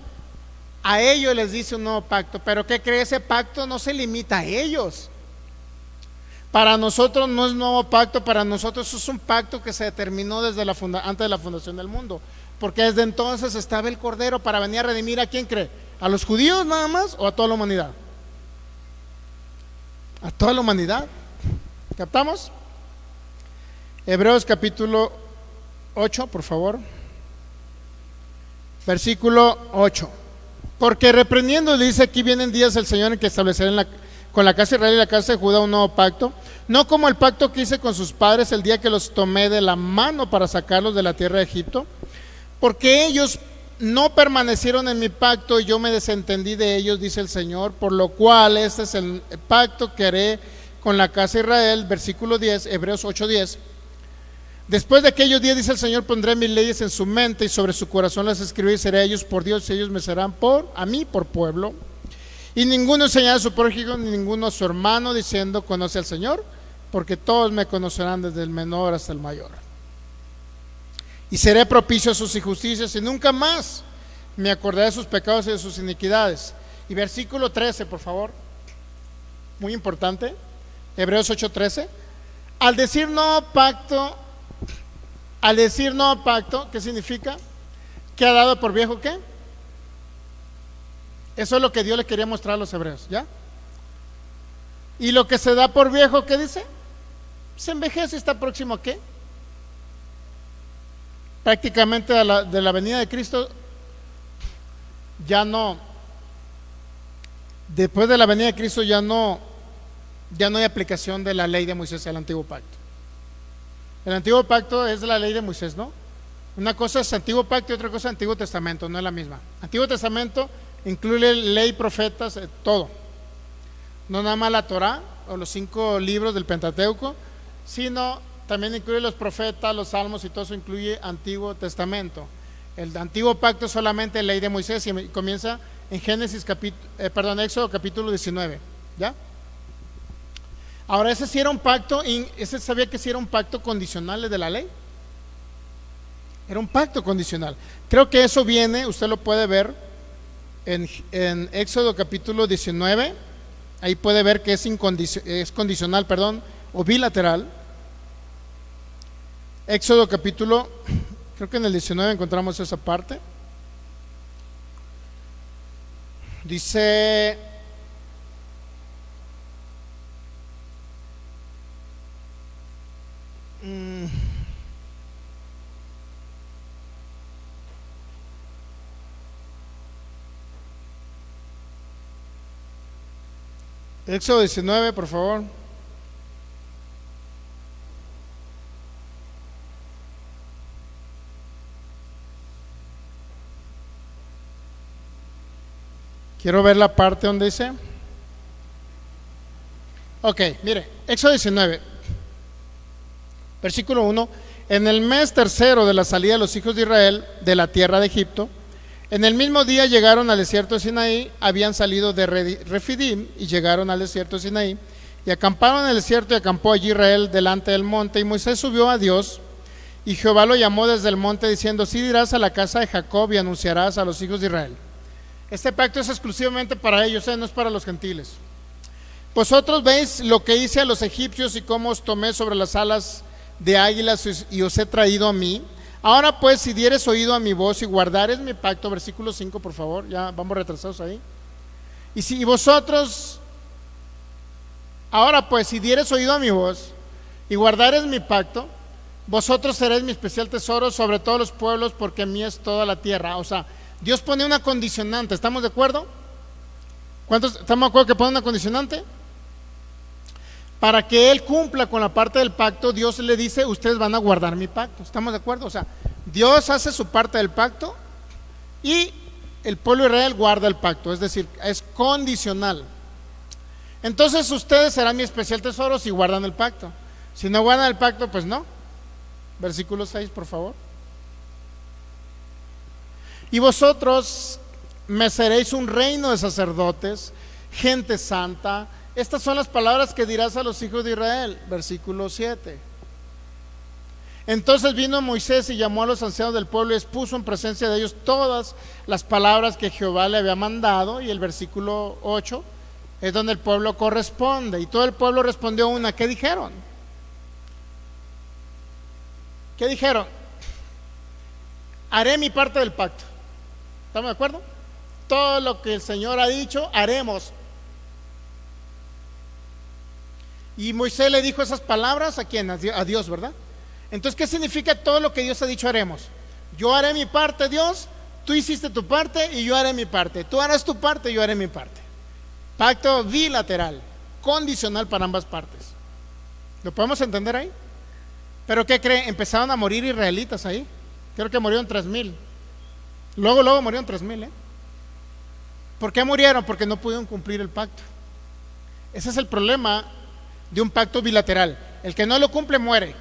A ellos les dice un nuevo pacto, pero ¿qué cree? Ese pacto no se limita a ellos. Para nosotros no es nuevo pacto, para nosotros es un pacto que se determinó antes de la fundación del mundo, porque desde entonces estaba el Cordero para venir a redimir. ¿A quién cree? ¿A los judíos nada más o a toda la humanidad? A toda la humanidad. ¿Captamos? Hebreos capítulo 8, por favor. Versículo 8. Porque reprendiendo, dice: aquí vienen días del Señor en que estableceré con la casa de Israel y la casa de Judá un nuevo pacto, no como el pacto que hice con sus padres el día que los tomé de la mano para sacarlos de la tierra de Egipto, porque ellos no permanecieron en mi pacto y yo me desentendí de ellos, dice el Señor, por lo cual este es el pacto que haré con la casa de Israel. Versículo 10, Hebreos 8:10. Después de aquellos días, dice el Señor, pondré mis leyes en su mente y sobre su corazón las escribiré, y seré a ellos por Dios y ellos me serán a mí por pueblo. Y ninguno enseñará a su prójimo ni ninguno a su hermano diciendo conoce al Señor, porque todos me conocerán desde el menor hasta el mayor. Y seré propicio a sus injusticias y nunca más me acordaré de sus pecados y de sus iniquidades. Y versículo 13, por favor, muy importante, Hebreos 8:13. Al decir no pacto, ¿qué significa? ¿Qué ha dado por viejo qué? Eso es lo que Dios le quería mostrar a los hebreos, ¿ya? Y lo que se da por viejo, ¿qué dice? Se envejece y está próximo a qué? Prácticamente de la venida de Cristo ya no, después de la venida de Cristo ya no hay aplicación de la ley de Moisés al antiguo pacto. El antiguo pacto es la ley de Moisés, ¿no? Una cosa es antiguo pacto y otra cosa es antiguo testamento, no es la misma. Antiguo testamento incluye ley, profetas, todo. No nada más la Torá o los 5 libros del Pentateuco, sino también incluye los profetas, los salmos y todo eso incluye Antiguo Testamento. El Antiguo Pacto es solamente ley de Moisés y comienza en Éxodo capítulo 19, ¿ya? Ahora ese sí era un pacto, ese sabía que sí era un pacto condicional de la ley. Era un pacto condicional. Creo que eso viene, usted lo puede ver en Éxodo capítulo 19, ahí puede ver que es condicional, o bilateral. Éxodo capítulo, creo que en el 19 encontramos esa parte. Dice, Éxodo 19, por favor. Quiero ver la parte donde dice. Ok, mire, Éxodo 19, versículo 1. En el mes tercero de la salida de los hijos de Israel de la tierra de Egipto, en el mismo día llegaron al desierto de Sinaí, habían salido de Refidim y llegaron al desierto de Sinaí y acamparon en el desierto y acampó allí Israel delante del monte y Moisés subió a Dios y Jehová lo llamó desde el monte diciendo, sí dirás a la casa de Jacob y anunciarás a los hijos de Israel. Este pacto es exclusivamente para ellos, no es para los gentiles. Vosotros veis lo que hice a los egipcios y cómo os tomé sobre las alas de águilas y os he traído a mí. Ahora pues, si dieres oído a mi voz y guardares mi pacto, versículo 5, por favor, ya vamos retrasados ahí. Y si vosotros, ahora pues, si dieres oído a mi voz y guardares mi pacto, vosotros seréis mi especial tesoro sobre todos los pueblos, porque mía es toda la tierra. O sea, Dios pone una condicionante, ¿estamos de acuerdo? ¿Cuántos estamos de acuerdo que pone una condicionante? Para que Él cumpla con la parte del pacto, Dios le dice, ustedes van a guardar mi pacto. ¿Estamos de acuerdo? O sea, Dios hace su parte del pacto y el pueblo de Israel guarda el pacto, es decir, es condicional. Entonces ustedes serán mi especial tesoro si guardan el pacto. Si no guardan el pacto, pues no. Versículo 6, por favor. Y vosotros me seréis un reino de sacerdotes, gente santa. Estas son las palabras que dirás a los hijos de Israel. Versículo 7. Entonces vino Moisés y llamó a los ancianos del pueblo y expuso en presencia de ellos todas las palabras que Jehová le había mandado. Y el versículo 8 es donde el pueblo corresponde. Y todo el pueblo respondió una. ¿Qué dijeron? ¿Qué dijeron? Haré mi parte del pacto. ¿Estamos de acuerdo? Todo lo que el Señor ha dicho, haremos. Y Moisés le dijo esas palabras ¿a quién? A Dios, ¿verdad? Entonces, ¿qué significa todo lo que Dios ha dicho haremos? Yo haré mi parte, Dios, tú hiciste tu parte y yo haré mi parte. Tú harás tu parte y yo haré mi parte. Pacto bilateral. condicional para ambas partes. ¿Lo podemos entender ahí? Pero ¿qué creen? Empezaron a morir israelitas ahí. Creo que murieron 3,000. Luego murieron 3,000. ¿Por qué murieron? Porque no pudieron cumplir el pacto. Ese es el problema de un pacto bilateral. El que no lo cumple muere.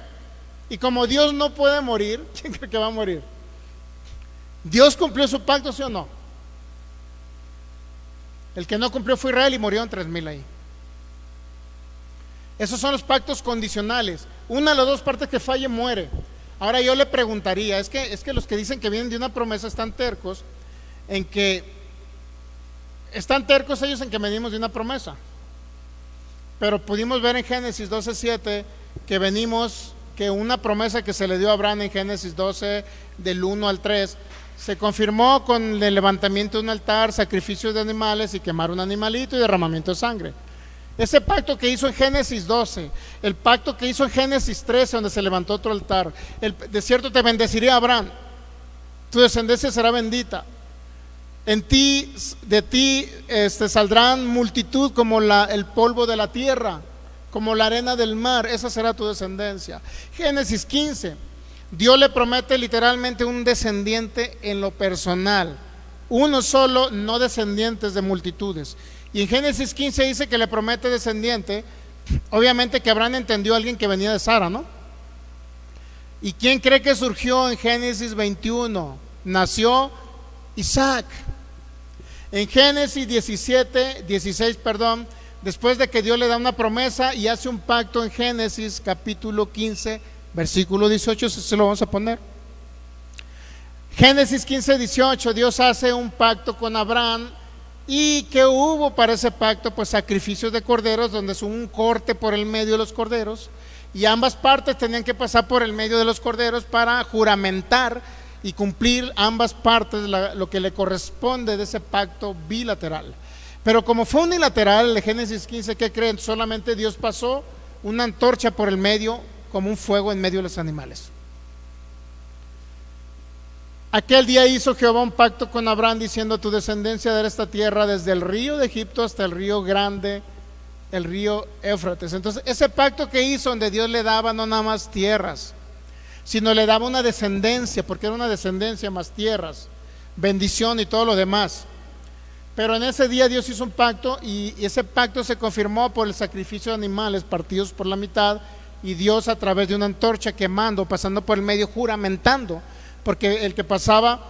Y como Dios no puede morir, ¿quién cree que va a morir? ¿Dios cumplió su pacto, sí o no? El que no cumplió fue Israel y murieron 3,000 ahí. Esos son los pactos condicionales. Una de las dos partes que falle muere. Ahora yo le preguntaría, es que los que dicen que vienen de una promesa están tercos en que ellos en que venimos de una promesa. Pero pudimos ver en Génesis 12:7 que una promesa que se le dio a Abraham en Génesis 12 del 1 al 3 se confirmó con el levantamiento de un altar, sacrificios de animales y quemar un animalito y derramamiento de sangre. Ese pacto que hizo en Génesis 12, el pacto que hizo en Génesis 13, donde se levantó otro altar, de cierto te bendeciré, Abraham, tu descendencia será bendita, de ti saldrán multitud como el polvo de la tierra, como la arena del mar, esa será tu descendencia. Génesis 15, Dios le promete literalmente un descendiente en lo personal, uno solo, no descendientes de multitudes. Y en Génesis 15 dice que le promete descendiente. Obviamente que Abraham entendió a alguien que venía de Sara, ¿no? ¿Y quién cree que surgió en Génesis 21? Nació Isaac. En Génesis 16, después de que Dios le da una promesa y hace un pacto en Génesis capítulo 15, versículo 18, se lo vamos a poner. Génesis 15:18, Dios hace un pacto con Abraham. ¿Y qué hubo para ese pacto? Pues sacrificios de corderos, donde es un corte por el medio de los corderos, y ambas partes tenían que pasar por el medio de los corderos para juramentar y cumplir ambas partes lo que le corresponde de ese pacto bilateral. Pero como fue unilateral, el de Génesis 15, ¿qué creen? Solamente Dios pasó una antorcha por el medio, como un fuego en medio de los animales. Aquel día hizo Jehová un pacto con Abraham, diciendo: tu descendencia dará esta tierra desde el río de Egipto hasta el río grande, el río Éufrates. Entonces ese pacto que hizo, donde Dios le daba no nada más tierras, sino le daba una descendencia, porque era una descendencia más tierras, bendición y todo lo demás. Pero en ese día Dios hizo un pacto, y ese pacto se confirmó por el sacrificio de animales partidos por la mitad, y Dios a través de una antorcha quemando, pasando por el medio, juramentando. Porque el que pasaba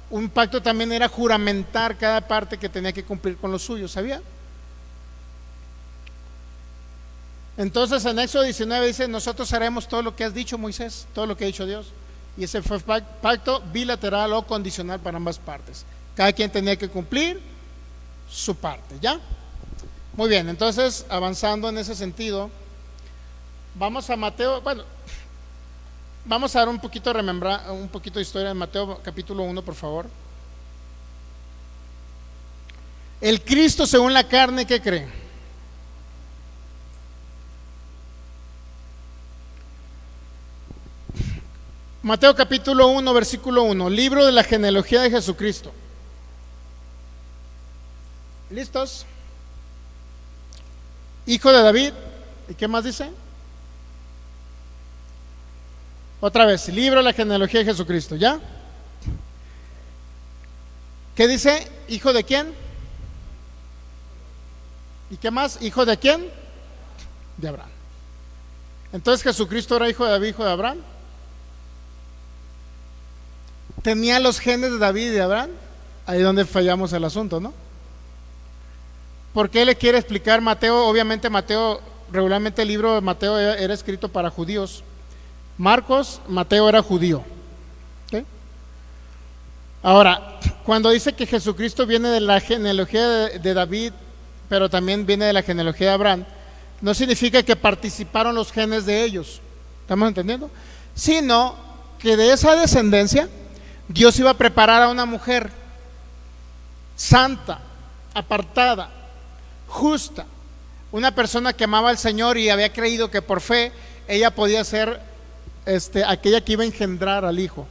un pacto también era juramentar cada parte que tenía que cumplir con lo suyo, ¿sabía? Entonces en Éxodo 19 dice: nosotros haremos todo lo que has dicho, Moisés, todo lo que ha dicho Dios. Y ese fue pacto bilateral o condicional para ambas partes. Cada quien tenía que cumplir su parte, ¿ya? Muy bien, entonces avanzando en ese sentido, vamos a Mateo. Vamos a dar un poquito de historia de Mateo capítulo 1, por favor. El Cristo según la carne, ¿qué cree? Mateo capítulo 1, versículo 1, libro de la genealogía de Jesucristo. ¿Listos? Hijo de David. ¿Y qué más dice? Otra vez, libro de la genealogía de Jesucristo, ¿ya? ¿Qué dice? ¿Hijo de quién? ¿Y qué más? ¿Hijo de quién? De Abraham. Entonces Jesucristo era hijo de David, hijo de Abraham. ¿Tenía los genes de David y de Abraham? Ahí es donde fallamos el asunto, ¿no? ¿Por qué le quiere explicar Mateo? Obviamente regularmente el libro de Mateo era escrito para judíos. Mateo era judío. ¿Okay? Ahora, cuando dice que Jesucristo viene de la genealogía de David, pero también viene de la genealogía de Abraham, no significa que participaron los genes de ellos. ¿Estamos entendiendo? Sino que de esa descendencia Dios iba a preparar a una mujer santa, apartada, justa, una persona que amaba al Señor y había creído que por fe ella podía ser aquella que iba a engendrar al Hijo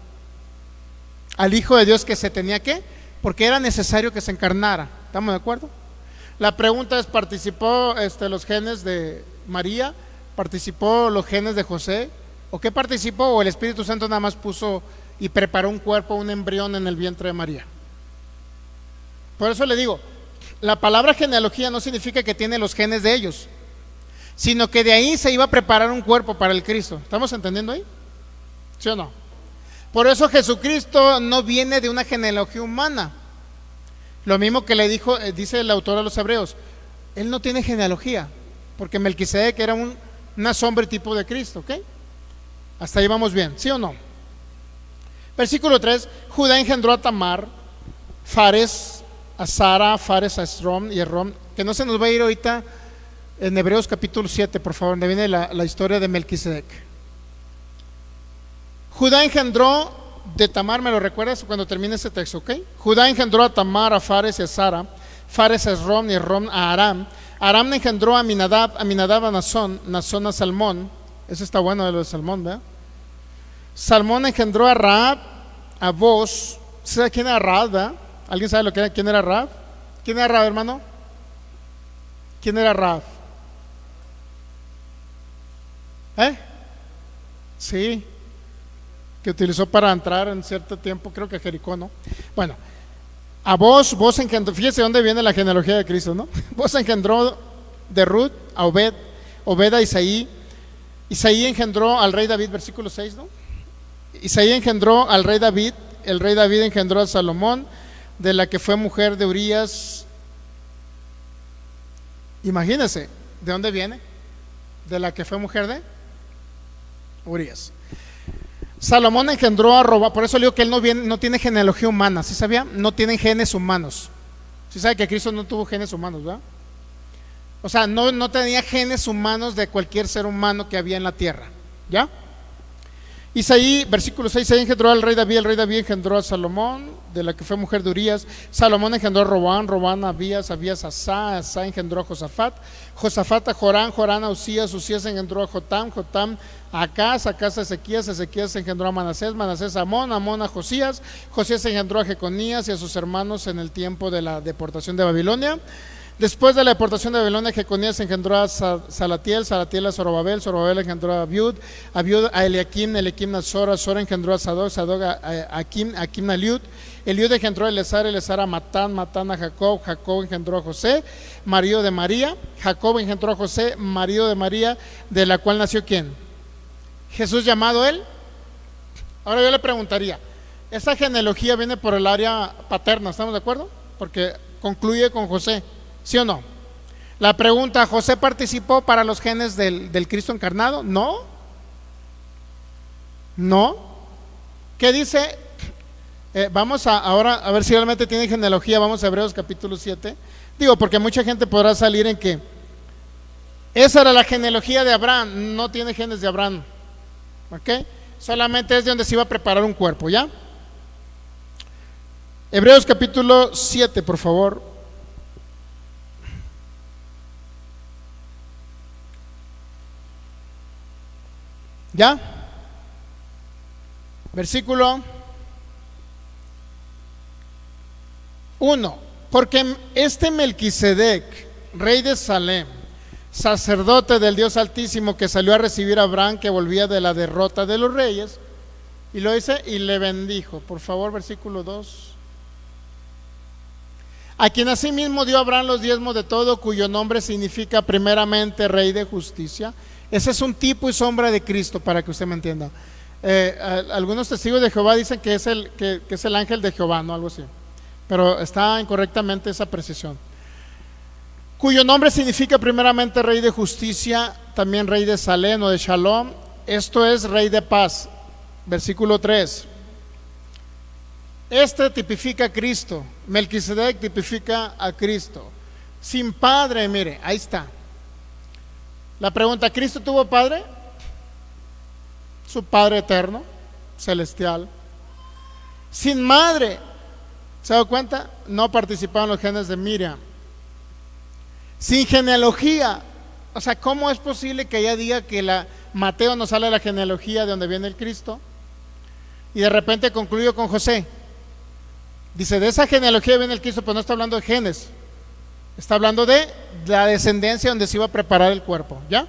de Dios, que se tenía que, porque era necesario que se encarnara. ¿Estamos de acuerdo? La pregunta es, ¿participó los genes de María? ¿Participó los genes de José? ¿O qué participó? ¿O el Espíritu Santo nada más puso y preparó un cuerpo, un embrión en el vientre de María? Por eso le digo, la palabra genealogía no significa que tiene los genes de ellos, sino que de ahí se iba a preparar un cuerpo para el Cristo. ¿Estamos entendiendo ahí? ¿Sí o no? Por eso Jesucristo no viene de una genealogía humana. Lo mismo que le dijo, dice el autor a los Hebreos, él no tiene genealogía, porque Melquisedec era una sombra y tipo de Cristo, ¿ok? Hasta ahí vamos bien, ¿sí o no? Versículo 3, Judá engendró a Tamar, Fares a Sara, Fares a Esrom y Esrom, que no se nos va a ir ahorita en Hebreos capítulo 7, por favor, donde viene la historia de Melquisedec. Judá engendró de Tamar, ¿me lo recuerdas cuando termine ese texto? ¿Ok? Judá engendró a Tamar, a Fares y a Sara, Fares a Esrom y Esrom a Aram. Aram engendró a Aminadab, Aminadab a Nazón, Nazón a Salmón. Eso está bueno de lo de Salmón, ¿verdad? Salmón engendró a Rahab, a Boz. ¿Sabe quién era Rahab, verdad? ¿Alguien sabe quién era Rahab? ¿Quién era Rahab, hermano? ¿Quién era Rahab? Sí, que utilizó para entrar en cierto tiempo, creo que a Jericó, ¿no? Bueno, a Boz engendró, fíjese dónde viene la genealogía de Cristo, ¿no? Boz engendró de Ruth a Obed, Obed a Isaí, Isaí engendró al rey David, versículo 6, ¿no? Isaí engendró al rey David, el rey David engendró a Salomón, de la que fue mujer de Urías. Imagínense, ¿de dónde viene? De la que fue mujer de Urías. Salomón engendró a Robán, por eso le digo que él no tiene genealogía humana, ¿sí sabía? No tiene genes humanos. ¿Sí sabe que Cristo no tuvo genes humanos, verdad? O sea, no tenía genes humanos de cualquier ser humano que había en la tierra, ¿ya? Isaí, versículo 6, Isaí engendró al rey David, el rey David engendró a Salomón, de la que fue mujer de Urías. Salomón engendró a Robán a Abías, Abías a Asa engendró a Josafat, Josafat a Jorán a Usías engendró a Jotam a Acaz a Ezequías engendró a Manasés a Amón a Josías engendró a Jeconías y a sus hermanos en el tiempo de la deportación de Babilonia. Después de la deportación de Babilonia, Jeconías engendró a Salatiel a Zorobabel engendró a Abiud a Eliakim a Zora engendró a Sadoc a Akim a Eliud engendró a Eleazar a Matán a Jacob engendró a José, marido de María. Jacob engendró a José, marido de María, de la cual nació ¿quién? Jesús, llamado él. Ahora yo le preguntaría, esa genealogía viene por el área paterna, ¿estamos de acuerdo? Porque concluye con José, ¿sí o no? La pregunta, ¿José participó para los genes del Cristo encarnado? No. ¿Qué dice? Vamos ahora a ver si realmente tiene genealogía. Vamos a Hebreos capítulo 7. Digo, porque mucha gente podrá salir en que esa era la genealogía de Abraham. No tiene genes de Abraham, ¿ok? Solamente es de donde se iba a preparar un cuerpo, ¿ya? Hebreos capítulo 7, por favor. ¿Ya? Versículo 1. Porque este Melquisedec, rey de Salem, sacerdote del Dios Altísimo, que salió a recibir a Abraham, que volvía de la derrota de los reyes, y lo dice, y le bendijo. Por favor, versículo 2. A quien asimismo dio Abraham los diezmos de todo, cuyo nombre significa primeramente Rey de Justicia. Ese es un tipo y sombra de Cristo, para que usted me entienda. Algunos testigos de Jehová dicen que es el ángel de Jehová, no algo así, pero está incorrectamente esa precisión. Cuyo nombre significa primeramente Rey de Justicia, también Rey de Salem o de Shalom, esto es Rey de Paz. Versículo 3. Este tipifica a Cristo. Melquisedec tipifica a Cristo. Sin padre, mire, ahí está. La pregunta, ¿Cristo tuvo padre? Su Padre eterno, celestial. Sin madre, ¿se da cuenta? No participaban los genes de Miriam. Sin genealogía, o sea, ¿cómo es posible que ella diga que Mateo no sale de la genealogía de donde viene el Cristo? Y de repente concluyó con José. Dice, de esa genealogía viene el Cristo, pero no está hablando de genes. Está hablando de la descendencia donde se iba a preparar el cuerpo, ¿ya?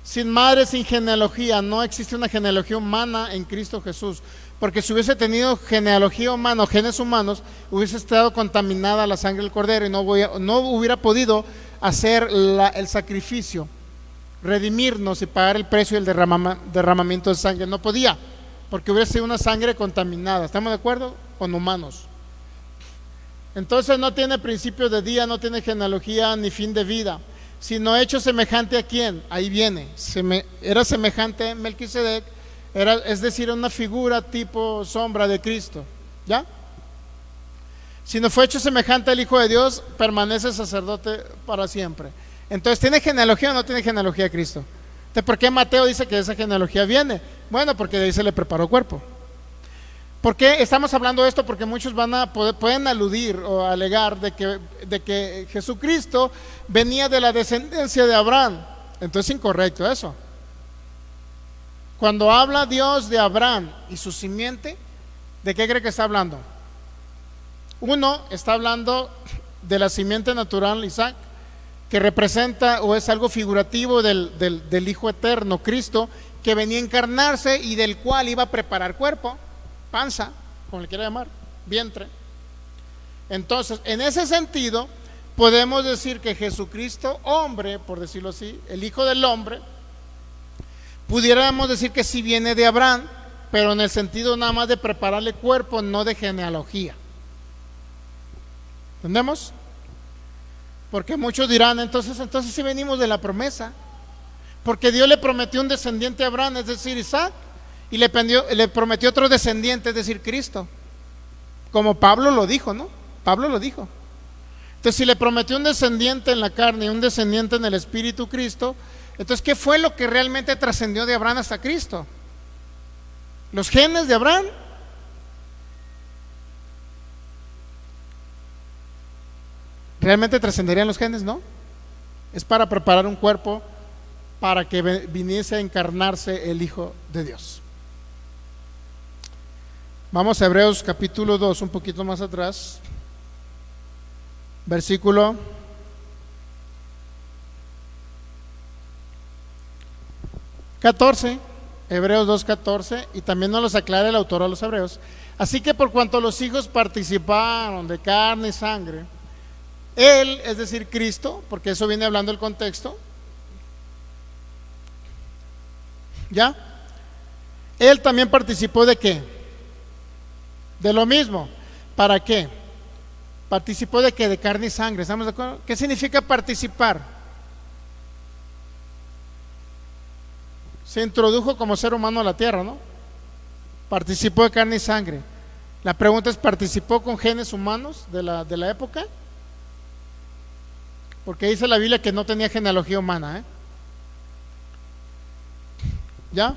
Sin madre, sin genealogía. No existe una genealogía humana en Cristo Jesús, porque si hubiese tenido genealogía humana o genes humanos, hubiese estado contaminada la sangre del cordero y no hubiera podido hacer el sacrificio, redimirnos y pagar el precio del derramamiento de sangre. No podía, porque hubiera sido una sangre contaminada. ¿Estamos de acuerdo? Con humanos. Entonces no tiene principio de día, no tiene genealogía ni fin de vida, sino hecho semejante a quién. Ahí viene, era semejante a Melquisedec, es decir, una figura tipo sombra de Cristo, ¿ya? Si no fue hecho semejante al Hijo de Dios, permanece sacerdote para siempre. Entonces, ¿tiene genealogía o no tiene genealogía Cristo? Entonces, ¿por qué Mateo dice que esa genealogía viene? Bueno, porque de ahí se le preparó cuerpo. ¿Por qué estamos hablando de esto? Porque muchos pueden aludir o alegar de que Jesucristo venía de la descendencia de Abraham. Entonces es incorrecto eso. Cuando habla Dios de Abraham y su simiente, ¿de qué cree que está hablando? Uno, está hablando de la simiente natural, Isaac, que representa o es algo figurativo del Hijo eterno, Cristo, que venía a encarnarse y del cual iba a preparar cuerpo, panza, como le quiera llamar, vientre. Entonces, en ese sentido, podemos decir que Jesucristo, hombre, por decirlo así, el Hijo del hombre, pudiéramos decir que sí viene de Abraham, pero en el sentido nada más de prepararle cuerpo, no de genealogía. ¿Entendemos? Porque muchos dirán, entonces sí venimos de la promesa, porque Dios le prometió un descendiente a Abraham, es decir, Isaac, y le prometió otro descendiente, es decir, Cristo, como Pablo lo dijo, ¿no? Pablo lo dijo. Entonces, si le prometió un descendiente en la carne y un descendiente en el espíritu, Cristo, entonces, ¿qué fue lo que realmente trascendió de Abraham hasta Cristo? ¿Los genes de Abraham? ¿Realmente trascenderían los genes? No. Es para preparar un cuerpo para que viniese a encarnarse el Hijo de Dios. Vamos a Hebreos capítulo 2, un poquito más atrás, versículo 14, Hebreos 2:14, y también nos los aclara el autor a los hebreos. Así que por cuanto los hijos participaron de carne y sangre, él, es decir, Cristo, porque eso viene hablando el contexto, ¿ya? Él también participó de ¿qué? De lo mismo. ¿Para qué? Participó de ¿qué? De carne y sangre. ¿Estamos de acuerdo? ¿Qué significa participar? Se introdujo como ser humano a la tierra, ¿no? Participó de carne y sangre. La pregunta es, ¿participó con genes humanos de la época? Porque dice la Biblia que no tenía genealogía humana, ¿eh? ¿Ya?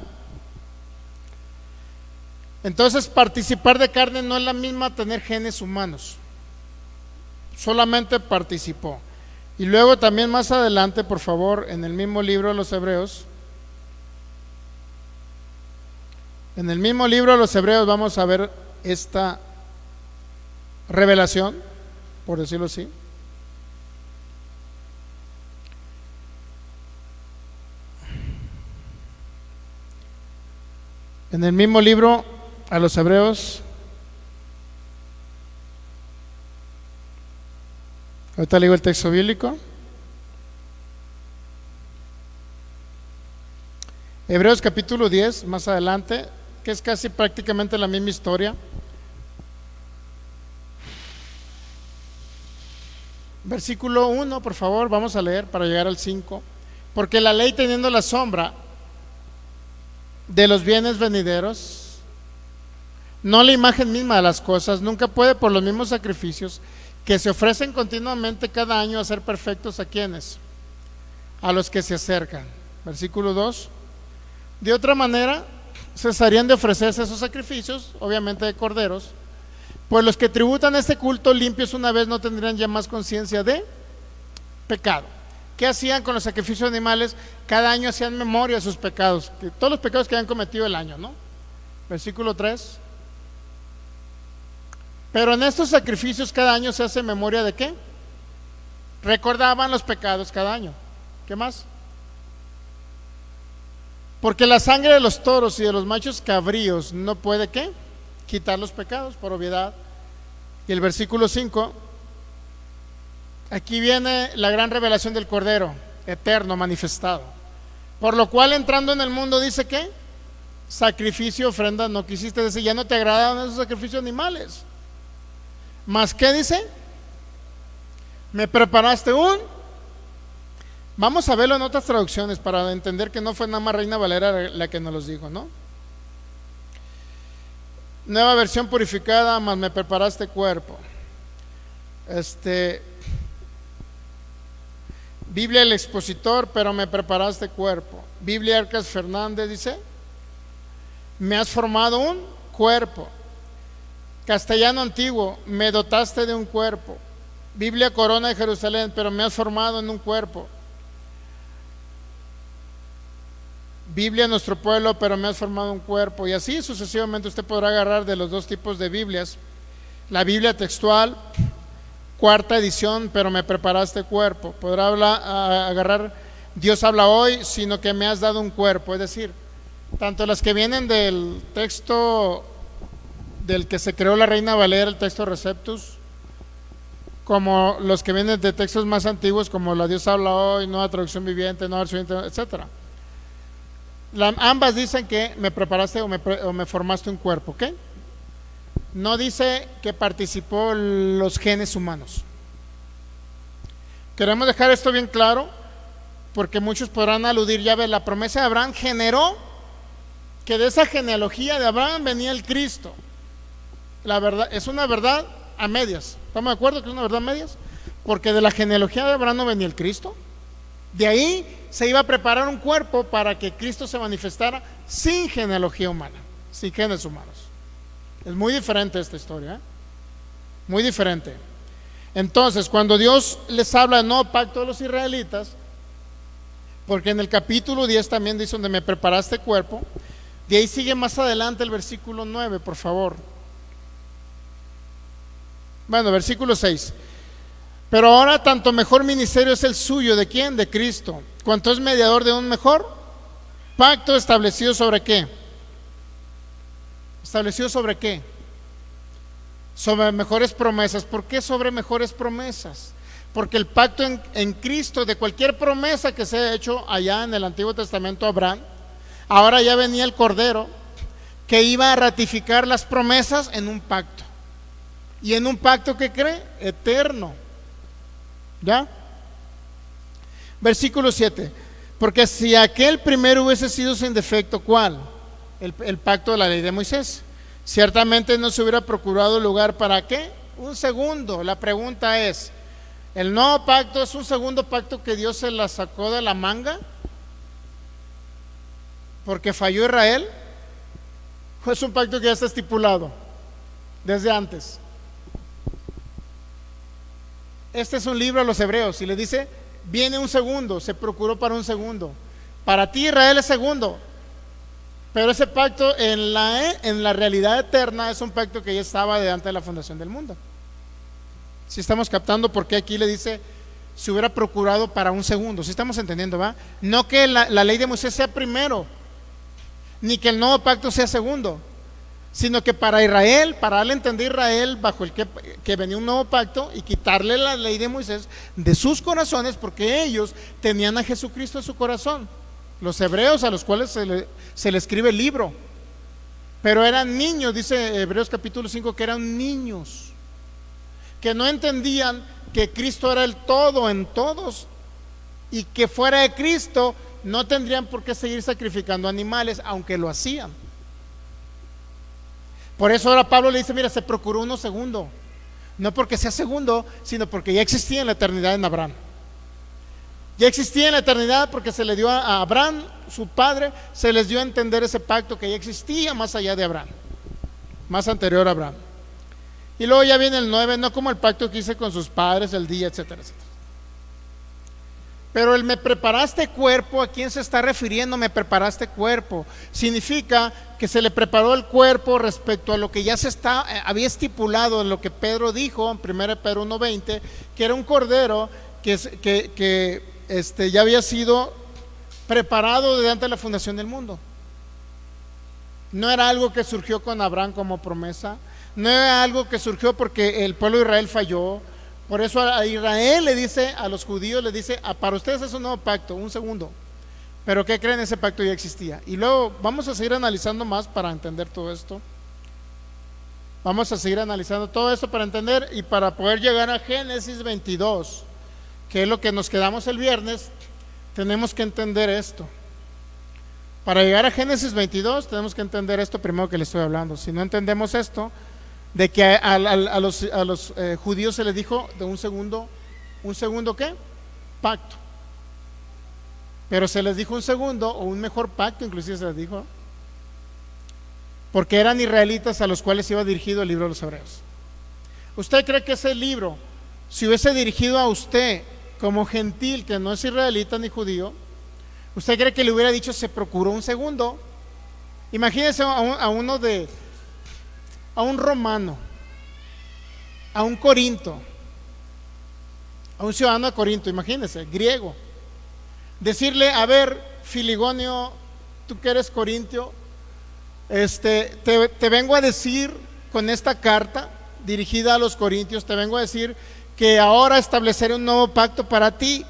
Entonces, participar de carne no es la misma tener genes humanos. Solamente participó. Y luego también más adelante, por favor, en el mismo libro de los Hebreos, vamos a ver esta revelación, por decirlo así. En el mismo libro a los Hebreos, ahorita leo el texto bíblico. Hebreos capítulo 10, más adelante, que es casi prácticamente la misma historia. Versículo 1, por favor, vamos a leer para llegar al 5. Porque la ley, teniendo la sombra de los bienes venideros, no la imagen misma de las cosas, nunca puede por los mismos sacrificios que se ofrecen continuamente cada año hacer perfectos a quienes, a los que se acercan. Versículo 2. De otra manera cesarían de ofrecerse esos sacrificios, obviamente de corderos, pues los que tributan este culto limpios una vez no tendrían ya más conciencia de pecado. ¿Qué hacían con los sacrificios de animales? Cada año hacían memoria de sus pecados, todos los pecados que habían cometido el año, ¿no? Versículo 3. Pero en estos sacrificios cada año se hace memoria de ¿qué? recordaban los pecados cada año. ¿Qué más? Porque la sangre de los toros y de los machos cabríos no puede, ¿qué? Quitar los pecados, por obviedad. Y el versículo 5, aquí viene la gran revelación del Cordero eterno manifestado, por lo cual entrando en el mundo dice que sacrificio, ofrenda no quisiste, decir, ya no te agradaban esos sacrificios animales, más que dice, me preparaste vamos a verlo en otras traducciones para entender que no fue nada más Reina Valera la que nos los dijo, ¿no? Nueva versión purificada, más me preparaste cuerpo. Biblia el expositor, pero me preparaste cuerpo. Biblia Arcas Fernández dice, me has formado un cuerpo. Castellano antiguo, me dotaste de un cuerpo. Biblia Corona de Jerusalén, pero me has formado en un cuerpo. Biblia nuestro pueblo, pero me has formado un cuerpo. Y así sucesivamente usted podrá agarrar de los dos tipos de Biblias. La Biblia textual, cuarta edición, pero me preparaste cuerpo. Podrá agarrar Dios habla hoy, sino que me has dado un cuerpo. Es decir, tanto las que vienen del texto del que se creó la Reina Valera, el texto Receptus, como los que vienen de textos más antiguos, como la Dios habla hoy, Nueva Traducción Viviente, Nueva Versión, etc. Ambas dicen que me preparaste o me formaste un cuerpo, ¿ok? No dice que participó los genes humanos. Queremos dejar esto bien claro, porque muchos podrán aludir, ya ve, la promesa de Abraham generó que de esa genealogía de Abraham venía el Cristo. La verdad, es una verdad a medias. ¿Estamos de acuerdo que es una verdad a medias? Porque de la genealogía de Abraham no venía el Cristo. De ahí se iba a preparar un cuerpo para que Cristo se manifestara sin genealogía humana, sin genes humanos. Es muy diferente esta historia, ¿eh? Muy diferente. Entonces, cuando Dios les habla del nuevo pacto de los israelitas, porque en el capítulo 10 también dice donde me preparaste cuerpo, de ahí sigue más adelante el versículo 9, por favor. Bueno, versículo 6. Pero ahora tanto mejor ministerio es el suyo, ¿de quién? De Cristo, cuanto es mediador de un mejor pacto establecido sobre qué. ¿Establecido sobre qué? Sobre mejores promesas. ¿Por qué sobre mejores promesas? Porque el pacto en Cristo, de cualquier promesa que se haya hecho allá en el Antiguo Testamento a Abraham, ahora ya venía el Cordero que iba a ratificar las promesas en un pacto. Y en un pacto que cree eterno. ¿Ya? Versículo 7. Porque si aquel primero hubiese sido sin defecto, ¿cuál? El pacto de la ley de Moisés. Ciertamente no se hubiera procurado lugar para ¿qué? Un segundo. La pregunta es, ¿el nuevo pacto es un segundo pacto que Dios se la sacó de la manga porque falló Israel? ¿O es un pacto que ya está estipulado desde antes? Este es un libro a los hebreos y le dice, viene un segundo, se procuró para un segundo. Para ti Israel es segundo, pero ese pacto en la realidad eterna es un pacto que ya estaba de antes de la fundación del mundo. Si estamos captando por qué aquí le dice, se hubiera procurado para un segundo. Si estamos entendiendo, ¿va? No que la ley de Moisés sea primero, ni que el nuevo pacto sea segundo, sino que para Israel, para darle a entender a Israel bajo el que venía un nuevo pacto y quitarle la ley de Moisés de sus corazones, porque ellos tenían a Jesucristo en su corazón, los hebreos a los cuales se le escribe el libro, pero eran niños, dice Hebreos capítulo 5, que eran niños, que no entendían que Cristo era el todo en todos, y que fuera de Cristo no tendrían por qué seguir sacrificando animales, aunque lo hacían. Por eso ahora Pablo le dice, mira, se procuró uno segundo, no porque sea segundo, sino porque ya existía en la eternidad en Abraham. Ya existía en la eternidad porque se le dio a Abraham, su padre, se les dio a entender ese pacto que ya existía más allá de Abraham, más anterior a Abraham. Y luego ya viene el 9, no como el pacto que hice con sus padres, el día, etcétera, etcétera. Pero el me preparaste cuerpo, ¿a quién se está refiriendo? Me preparaste cuerpo. Significa que se le preparó el cuerpo respecto a lo que ya había estipulado en lo que Pedro dijo en 1 Pedro 1:20, que era un cordero que ya había sido preparado desde antes de la fundación del mundo. No era algo que surgió con Abraham como promesa, no era algo que surgió porque el pueblo de Israel falló. Por eso a Israel le dice, a los judíos les dice, para ustedes es un nuevo pacto, un segundo. Pero ¿qué creen? Ese pacto ya existía. Y luego vamos a seguir analizando más para entender todo esto. Vamos a seguir analizando todo esto para entender y para poder llegar a Génesis 22, que es lo que nos quedamos el viernes. Tenemos que entender esto. Para llegar a Génesis 22 tenemos que entender esto primero que le estoy hablando. Si no entendemos esto, de que a los judíos se les dijo de un segundo ¿qué? Pacto. Pero se les dijo un segundo o un mejor pacto, inclusive se les dijo, porque eran israelitas a los cuales iba dirigido el libro de los Hebreos. ¿Usted cree que ese libro, si hubiese dirigido a usted como gentil que no es israelita ni judío, usted cree que le hubiera dicho se procuró un segundo? Imagínese a un romano, a un corinto, a un ciudadano de Corinto, imagínese, griego, decirle, a ver, Filigonio, tú que eres corintio, te vengo a decir con esta carta dirigida a los corintios, te vengo a decir que ahora estableceré un nuevo pacto para ti,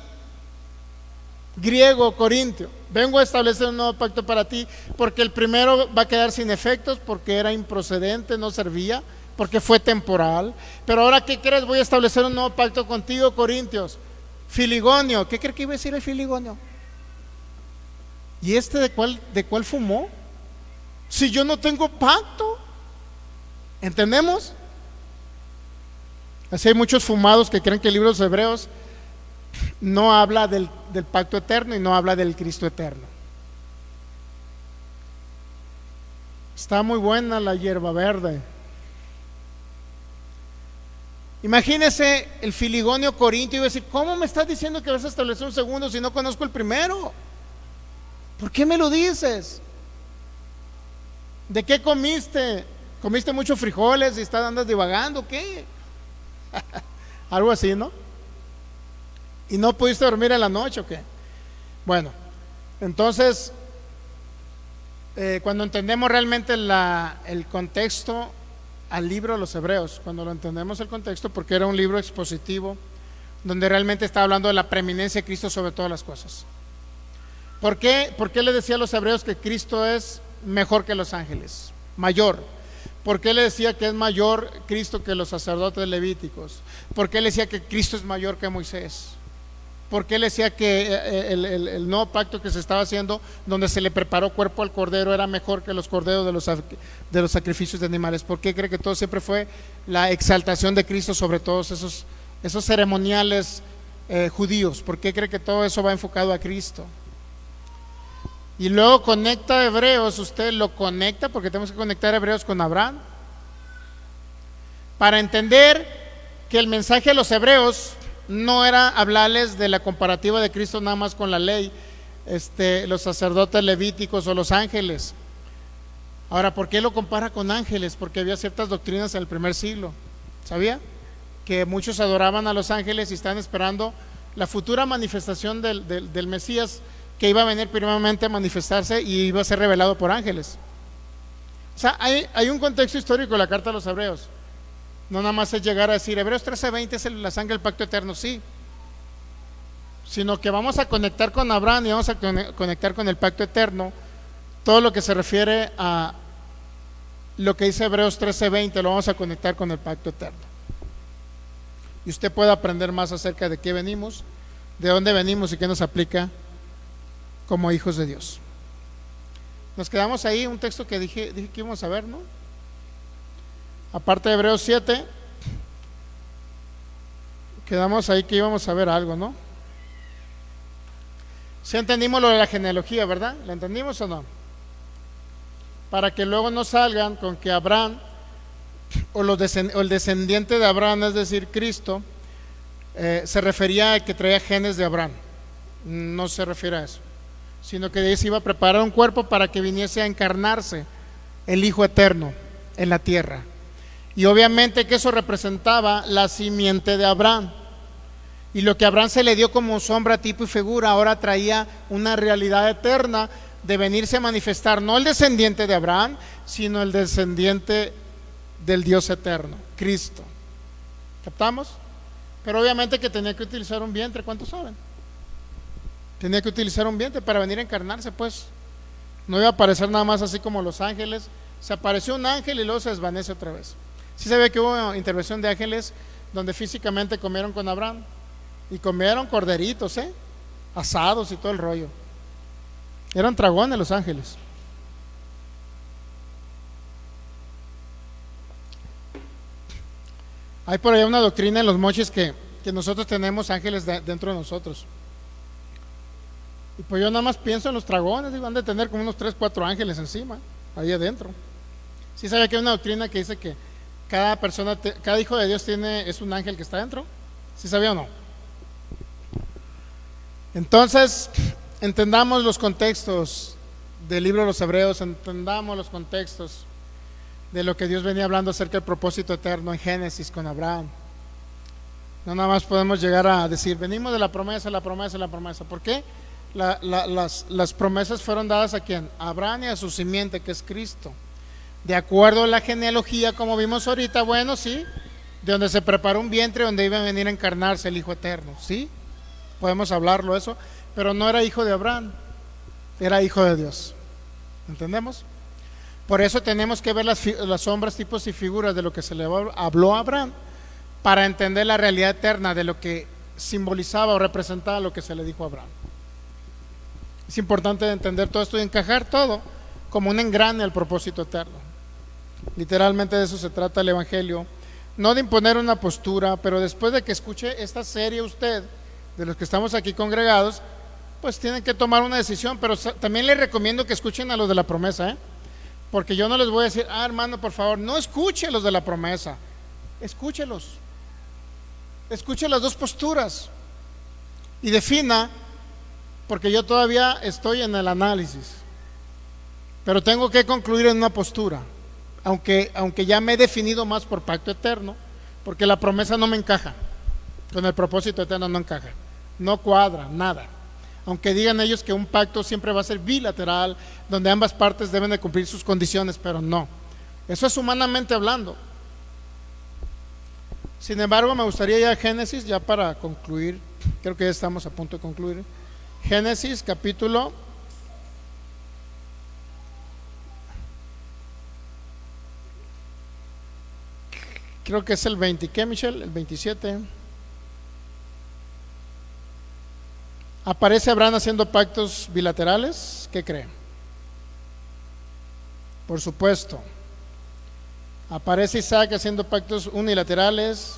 griego, corintio, vengo a establecer un nuevo pacto para ti, porque el primero va a quedar sin efectos, porque era improcedente, no servía, porque fue temporal. Pero ahora, ¿qué crees? Voy a establecer un nuevo pacto contigo, corintios. Filigonio, ¿qué cree que iba a decir el Filigonio? ¿Y de cuál fumó? Si yo no tengo pacto. ¿Entendemos? Así hay muchos fumados que creen que el libro de los Hebreos no habla del pacto eterno y no habla del Cristo eterno. Está muy buena la hierba verde. Imagínese el Filigonio corintio y va a decir, ¿cómo me estás diciendo que vas a establecer un segundo si no conozco el primero? ¿Por qué me lo dices? ¿De qué comiste? ¿Comiste muchos frijoles y andas divagando? ¿Qué? Algo así, ¿no? ¿Y no pudiste dormir en la noche o qué? Bueno, entonces cuando entendemos realmente el contexto al libro de los Hebreos, cuando lo entendemos el contexto, porque era un libro expositivo donde realmente está hablando de la preeminencia de Cristo sobre todas las cosas. ¿Por qué le decía a los hebreos que Cristo es mejor que los ángeles? Mayor. ¿Por qué le decía que es mayor Cristo que los sacerdotes levíticos? ¿Por qué le decía que Cristo es mayor que Moisés? ¿Por qué le decía que el nuevo pacto que se estaba haciendo, donde se le preparó cuerpo al cordero, era mejor que los corderos de los sacrificios de animales? ¿Por qué cree que todo siempre fue la exaltación de Cristo sobre todos esos ceremoniales judíos? ¿Por qué cree que todo eso va enfocado a Cristo? Y luego conecta Hebreos, usted lo conecta, porque tenemos que conectar Hebreos con Abraham, para entender que el mensaje de los Hebreos no era hablarles de la comparativa de Cristo nada más con la ley, los sacerdotes levíticos o los ángeles. Ahora, ¿por qué lo compara con ángeles? Porque había ciertas doctrinas en el primer siglo, ¿sabía? Que muchos adoraban a los ángeles y estaban esperando la futura manifestación del Mesías, que iba a venir primeramente a manifestarse y iba a ser revelado por ángeles. O sea, hay un contexto histórico de la carta a los Hebreos. No nada más es llegar a decir Hebreos 13:20 es la sangre del pacto eterno, sí, sino que vamos a conectar con Abraham y vamos a conectar con el pacto eterno. Todo lo que se refiere a lo que dice Hebreos 13:20 lo vamos a conectar con el pacto eterno, y usted puede aprender más acerca de qué venimos, de dónde venimos y qué nos aplica como hijos de Dios. Nos quedamos ahí, un texto que dije que íbamos a ver, ¿no? Aparte de Hebreos 7, quedamos ahí que íbamos a ver algo, ¿no? Si entendimos lo de la genealogía, ¿verdad? ¿La entendimos o no? Para que luego no salgan con que Abraham o el descendiente de Abraham, es decir, Cristo, se refería a que traía genes de Abraham. No se refiere a eso, sino que se iba a preparar un cuerpo para que viniese a encarnarse el Hijo Eterno en la tierra. Y obviamente que eso representaba la simiente de Abraham. Y lo que a Abraham se le dio como sombra, tipo y figura, ahora traía una realidad eterna de venirse a manifestar, no el descendiente de Abraham, sino el descendiente del Dios eterno, Cristo. ¿Captamos? Pero obviamente que tenía que utilizar un vientre, ¿cuántos saben? Tenía que utilizar un vientre para venir a encarnarse, pues. No iba a aparecer nada más así como los ángeles. Se apareció un ángel y luego se desvanece otra vez. Sí se ve que hubo intervención de ángeles donde físicamente comieron con Abraham. Y comieron corderitos, asados y todo el rollo. Eran dragones los ángeles. Hay por allá una doctrina en los mochis que nosotros tenemos ángeles dentro de nosotros. Y pues yo nada más pienso en los dragones, digo, han de tener como unos 3, 4 ángeles encima, ahí adentro. Sí sabía que hay una doctrina que dice que cada persona, cada hijo de Dios es un ángel que está dentro. ¿Sí sabía o no? Entonces, entendamos los contextos del libro de los Hebreos, entendamos los contextos de lo que Dios venía hablando acerca del propósito eterno en Génesis con Abraham. No nada más podemos llegar a decir, venimos de la promesa, la promesa, la promesa. ¿Por qué? Las promesas fueron dadas a quién? A Abraham y a su simiente, que es Cristo. De acuerdo a la genealogía, como vimos ahorita, bueno, sí, de donde se preparó un vientre donde iba a venir a encarnarse el Hijo Eterno, ¿sí? Podemos hablarlo eso, pero no era hijo de Abraham, era hijo de Dios. ¿Entendemos? Por eso tenemos que ver las sombras, tipos y figuras de lo que se le habló a Abraham para entender la realidad eterna de lo que simbolizaba o representaba lo que se le dijo a Abraham. Es importante entender todo esto y encajar todo como un engrane al propósito eterno. Literalmente de eso se trata el Evangelio, no de imponer una postura, pero después de que escuche esta serie usted, de los que estamos aquí congregados, pues tienen que tomar una decisión, pero también les recomiendo que escuchen a los de la promesa, porque yo no les voy a decir, hermano, por favor, no escuche a los de la promesa, escúchelos, escuche las dos posturas y defina, porque yo todavía estoy en el análisis, pero tengo que concluir en una postura, aunque ya me he definido más por pacto eterno, porque la promesa no me encaja, con el propósito eterno no encaja, no cuadra, nada. Aunque digan ellos que un pacto siempre va a ser bilateral, donde ambas partes deben de cumplir sus condiciones, pero no. Eso es humanamente hablando. Sin embargo, me gustaría ya Génesis, ya para concluir, creo que ya estamos a punto de concluir. Génesis capítulo 20, ¿qué, Michelle? El 27. ¿Aparece Abraham haciendo pactos bilaterales? ¿Qué cree? Por supuesto. ¿Aparece Isaac haciendo pactos unilaterales?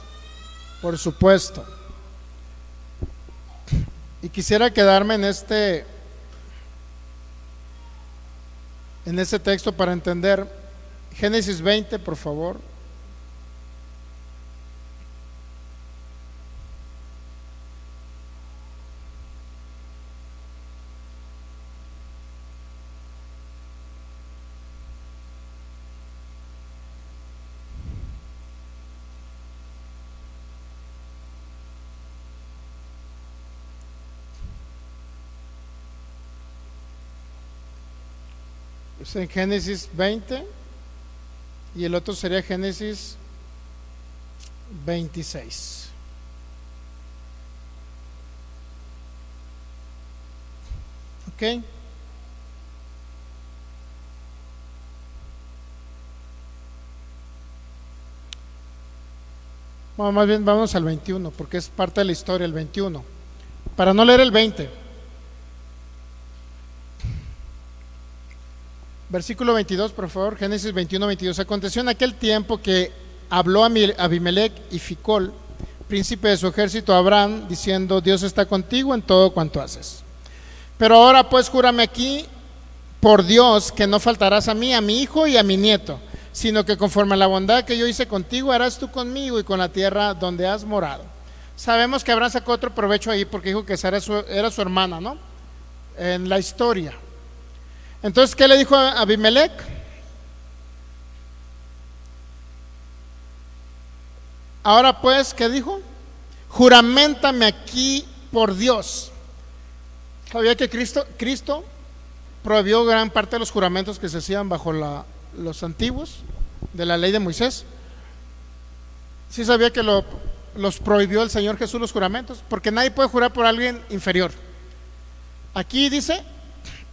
Por supuesto. Y quisiera quedarme en este texto para entender Génesis 20, por favor. Es en Génesis 20 y el otro sería Génesis 26. ¿Ok? Bueno, más bien vamos al 21 porque es parte de la historia el 21. Para no leer el 20. Versículo 22, por favor, Génesis 21, 22. Aconteció en aquel tiempo que habló Abimelech y Ficol, príncipe de su ejército, a Abraham, diciendo: Dios está contigo en todo cuanto haces. Pero ahora pues júrame aquí por Dios que no faltarás a mí, a mi hijo y a mi nieto, sino que conforme a la bondad que yo hice contigo, harás tú conmigo y con la tierra donde has morado. Sabemos que Abraham sacó otro provecho ahí porque dijo que Sara era su hermana, ¿no? En la historia. Entonces, ¿qué le dijo a Abimelech? Ahora pues, ¿qué dijo? juraméntame aquí por Dios. ¿Sabía que Cristo prohibió gran parte de los juramentos que se hacían bajo los antiguos de la ley de Moisés? ¿Sí sabía que los prohibió el Señor Jesús los juramentos? Porque nadie puede jurar por alguien inferior. Aquí dice,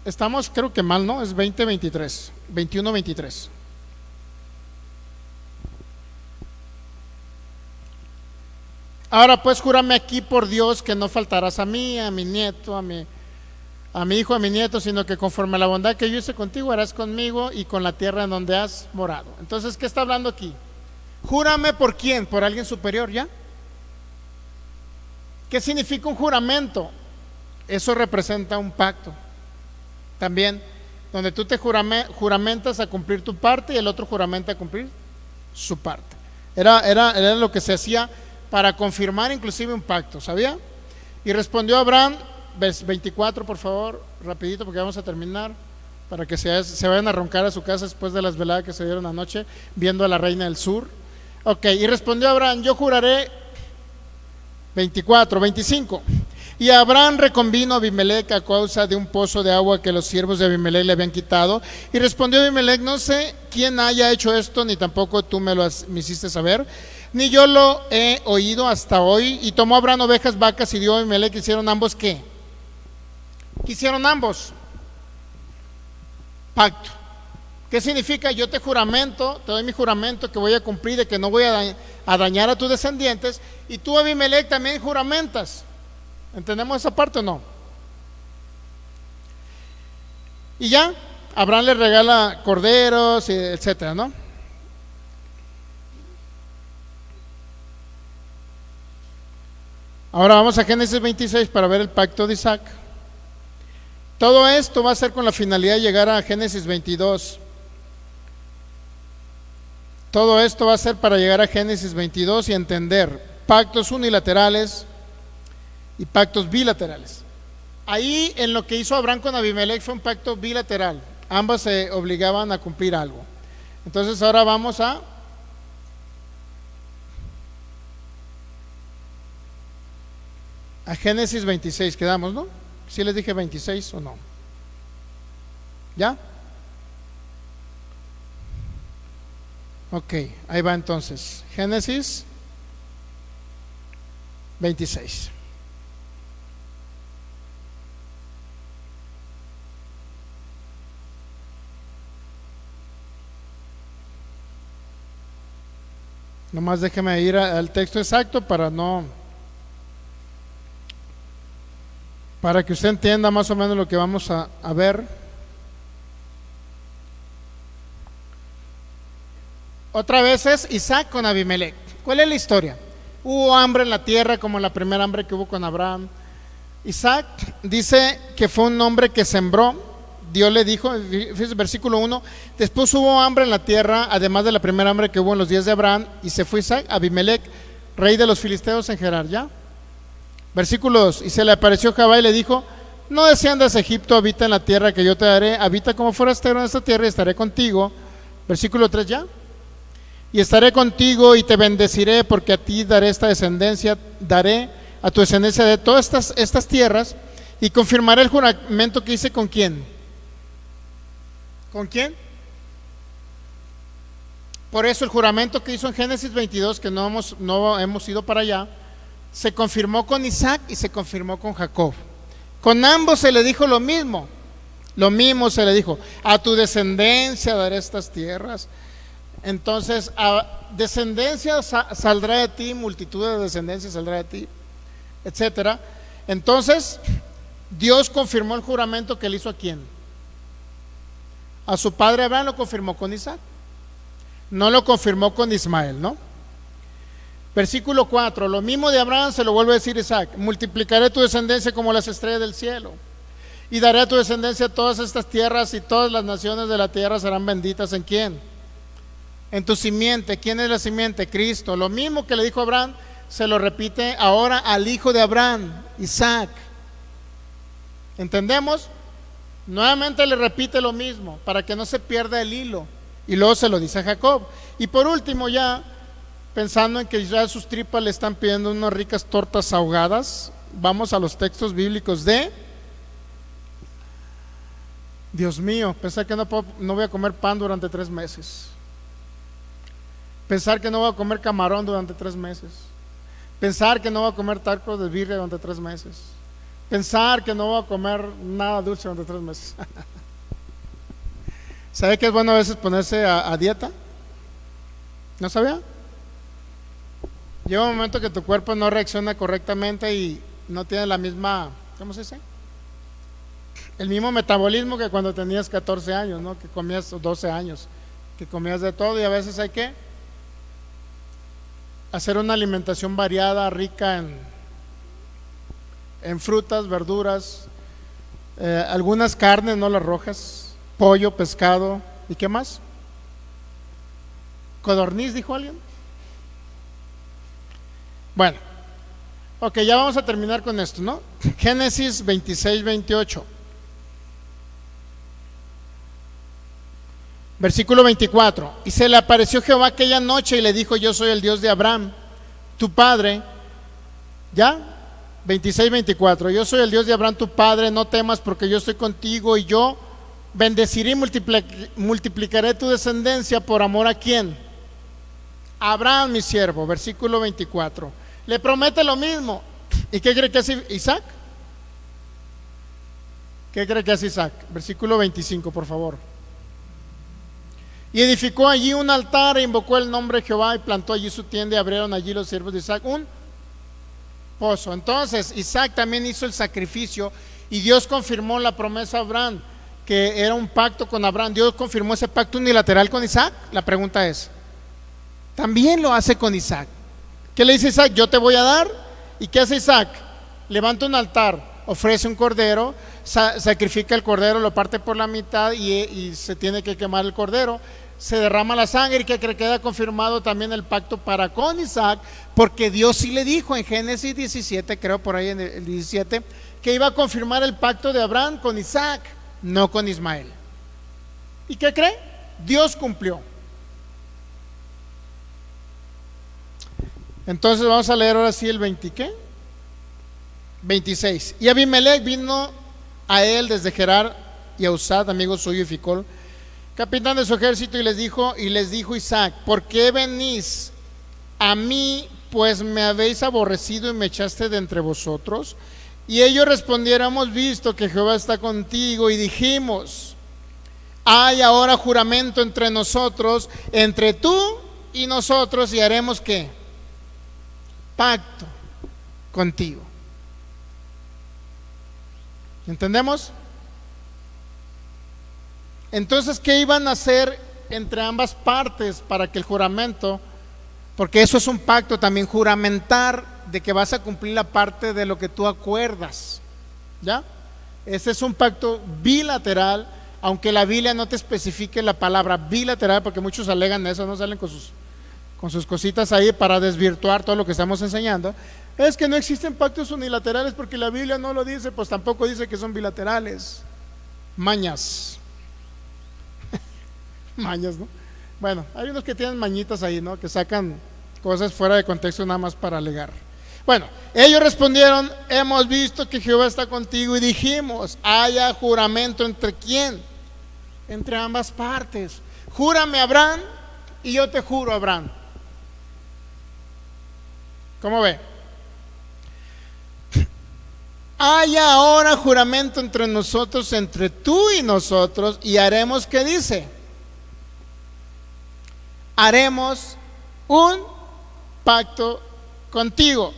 estamos creo que mal, ¿no? Es 21-23. Ahora pues júrame aquí por Dios que no faltarás a mí, a mi nieto, a mi hijo, a mi nieto, sino que conforme a la bondad que yo hice contigo harás conmigo y con la tierra en donde has morado. Entonces, ¿qué está hablando aquí? Júrame por quién, por alguien superior, ¿ya? ¿Qué significa un juramento? Eso representa un pacto también, donde tú te juramentas a cumplir tu parte y el otro juramenta a cumplir su parte. Era lo que se hacía para confirmar inclusive un pacto, ¿sabía? Y respondió Abraham, 24 por favor, rapidito porque vamos a terminar, para que se vayan a roncar a su casa después de las veladas que se dieron anoche viendo a la reina del sur. Ok, y respondió Abraham, yo juraré, 25. Y Abraham reconvino a Abimelec a causa de un pozo de agua que los siervos de Abimelec le habían quitado. Y respondió Abimelec, no sé quién haya hecho esto, ni tampoco tú me hiciste saber, ni yo lo he oído hasta hoy. Y tomó Abraham ovejas, vacas y dio a Abimelec. Hicieron ambos ¿qué? Hicieron ambos pacto. ¿Qué significa? Yo te juramento, te doy mi juramento que voy a cumplir, de que no voy a dañar a tus descendientes, y tú, Abimelec, también juramentas. ¿Entendemos esa parte o no? Y ya Abraham le regala corderos, etcétera, ¿no? Ahora vamos a Génesis 26 para ver el pacto de Isaac. Todo esto va a ser con la finalidad de llegar a Génesis 22. Todo esto va a ser para llegar a Génesis 22 y entender pactos unilaterales y pactos bilaterales. Ahí en lo que hizo Abraham con Abimelec fue un pacto bilateral. Ambas se obligaban a cumplir algo. Entonces ahora vamos a Génesis 26, quedamos, ¿no? ¿Sí les dije 26 o no? ¿Ya? Ok, ahí va entonces. Génesis 26. Nomás déjeme ir al texto exacto para que usted entienda más o menos lo que vamos a ver. Otra vez es Isaac con Abimelec. ¿Cuál es la historia? Hubo hambre en la tierra como la primera hambre que hubo con Abraham. Isaac dice que fue un hombre que sembró. Dios le dijo, fíjese, versículo 1, después hubo hambre en la tierra, además de la primera hambre que hubo en los días de Abraham, y se fue Isaac a Abimelec, rey de los filisteos en Gerar, ¿ya? Versículo 2, y se le apareció Jehová y le dijo, no desciendas a Egipto, habita en la tierra que yo te daré, habita como forastero en esta tierra y estaré contigo. Versículo 3, ¿ya? Y estaré contigo y te bendeciré, porque a ti daré esta descendencia, daré a tu descendencia de todas estas tierras, y confirmaré el juramento que hice con ¿quién? ¿Con quién? Por eso el juramento que hizo en Génesis 22, que no hemos ido para allá, se confirmó con Isaac y se confirmó con Jacob. Con ambos se le dijo lo mismo se le dijo, a tu descendencia daré estas tierras. Entonces, a descendencia saldrá de ti, multitud de descendencias saldrá de ti, etcétera. Entonces, Dios confirmó el juramento que le hizo a ¿quién? A su padre Abraham. Lo confirmó con Isaac, no lo confirmó con Ismael, ¿no? Versículo 4, lo mismo de Abraham se lo vuelve a decir Isaac, multiplicaré tu descendencia como las estrellas del cielo, y daré a tu descendencia todas estas tierras, y todas las naciones de la tierra serán benditas. ¿En quién? En tu simiente. ¿Quién es la simiente? Cristo. Lo mismo que le dijo a Abraham se lo repite ahora al hijo de Abraham, Isaac. ¿Entendemos? Nuevamente le repite lo mismo para que no se pierda el hilo, y luego se lo dice a Jacob. Y por último ya, pensando en que ya sus tripas le están pidiendo unas ricas tortas ahogadas, vamos a los textos bíblicos de, Dios mío, pensar que no voy a comer pan durante 3 meses. Pensar que no voy a comer camarón durante 3 meses. Pensar que no voy a comer tacos de birria durante 3 meses. Pensar que no voy a comer nada dulce durante 3 meses. ¿Sabe que es bueno a veces ponerse a dieta? ¿No sabía? Llega un momento que tu cuerpo no reacciona correctamente y no tiene la misma, ¿cómo se dice? El mismo metabolismo que cuando tenías 14 años, ¿no? Que comías 12 años, que comías de todo, y a veces hay que hacer una alimentación variada, rica en frutas, verduras, algunas carnes, no las rojas, pollo, pescado, ¿y qué más? ¿Codorniz, dijo alguien? Bueno, ok, ya vamos a terminar con esto, ¿no? Génesis 26, 28. Versículo 24. Y se le apareció Jehová aquella noche y le dijo: yo soy el Dios de Abraham, tu padre. ¿Ya? 26, 24. Yo soy el Dios de Abraham, tu padre, no temas, porque yo estoy contigo, y yo bendeciré y multiplicaré tu descendencia. ¿Por amor a quién? Abraham, mi siervo. Versículo 24. Le promete lo mismo. ¿Y qué cree que hace Isaac? ¿Qué cree que hace Isaac? Versículo 25, por favor. Y edificó allí un altar e invocó el nombre de Jehová y plantó allí su tienda y abrieron allí los siervos de Isaac un pozo. Entonces Isaac también hizo el sacrificio y Dios confirmó la promesa a Abraham, que era un pacto con Abraham. Dios confirmó ese pacto unilateral con Isaac. La pregunta es, también lo hace con Isaac. ¿Qué le dice Isaac? Yo te voy a dar. ¿Y qué hace Isaac? Levanta un altar, ofrece un cordero, sacrifica el cordero, lo parte por la mitad y se tiene que quemar el cordero. Se derrama la sangre y que queda confirmado también el pacto para con Isaac, porque Dios sí le dijo en Génesis 17, creo por ahí en el 17, que iba a confirmar el pacto de Abraham con Isaac, no con Ismael. ¿Y qué cree? Dios cumplió. Entonces vamos a leer ahora sí el 20, ¿qué? 26. Y Abimelech vino a él desde Gerar y a Usad, amigo suyo, y Ficol, capitán de su ejército, y les dijo Isaac: ¿por qué venís a mí, pues me habéis aborrecido y me echaste de entre vosotros? Y ellos respondieron: hemos visto que Jehová está contigo, y dijimos: hay ahora juramento entre nosotros, entre tú y nosotros, y haremos ¿qué? Pacto contigo. ¿Entendemos? Entonces, ¿qué iban a hacer entre ambas partes para que el juramento, porque eso es un pacto también, juramentar de que vas a cumplir la parte de lo que tú acuerdas? ¿Ya? Ese es un pacto bilateral, aunque la Biblia no te especifique la palabra bilateral, porque muchos alegan eso, no salen con sus cositas ahí para desvirtuar todo lo que estamos enseñando. Es que no existen pactos unilaterales porque la Biblia no lo dice. Pues tampoco dice que son bilaterales. Mañas. Mañas, ¿no? Bueno, hay unos que tienen mañitas ahí, ¿no? Que sacan cosas fuera de contexto nada más para alegar. Bueno, ellos respondieron: hemos visto que Jehová está contigo, y dijimos: haya juramento entre quién, entre ambas partes. Júrame, Abraham, y yo te juro, Abraham. ¿Cómo ve? Haya ahora juramento entre nosotros, entre tú y nosotros, y haremos, ¿qué dice? Haremos un pacto contigo.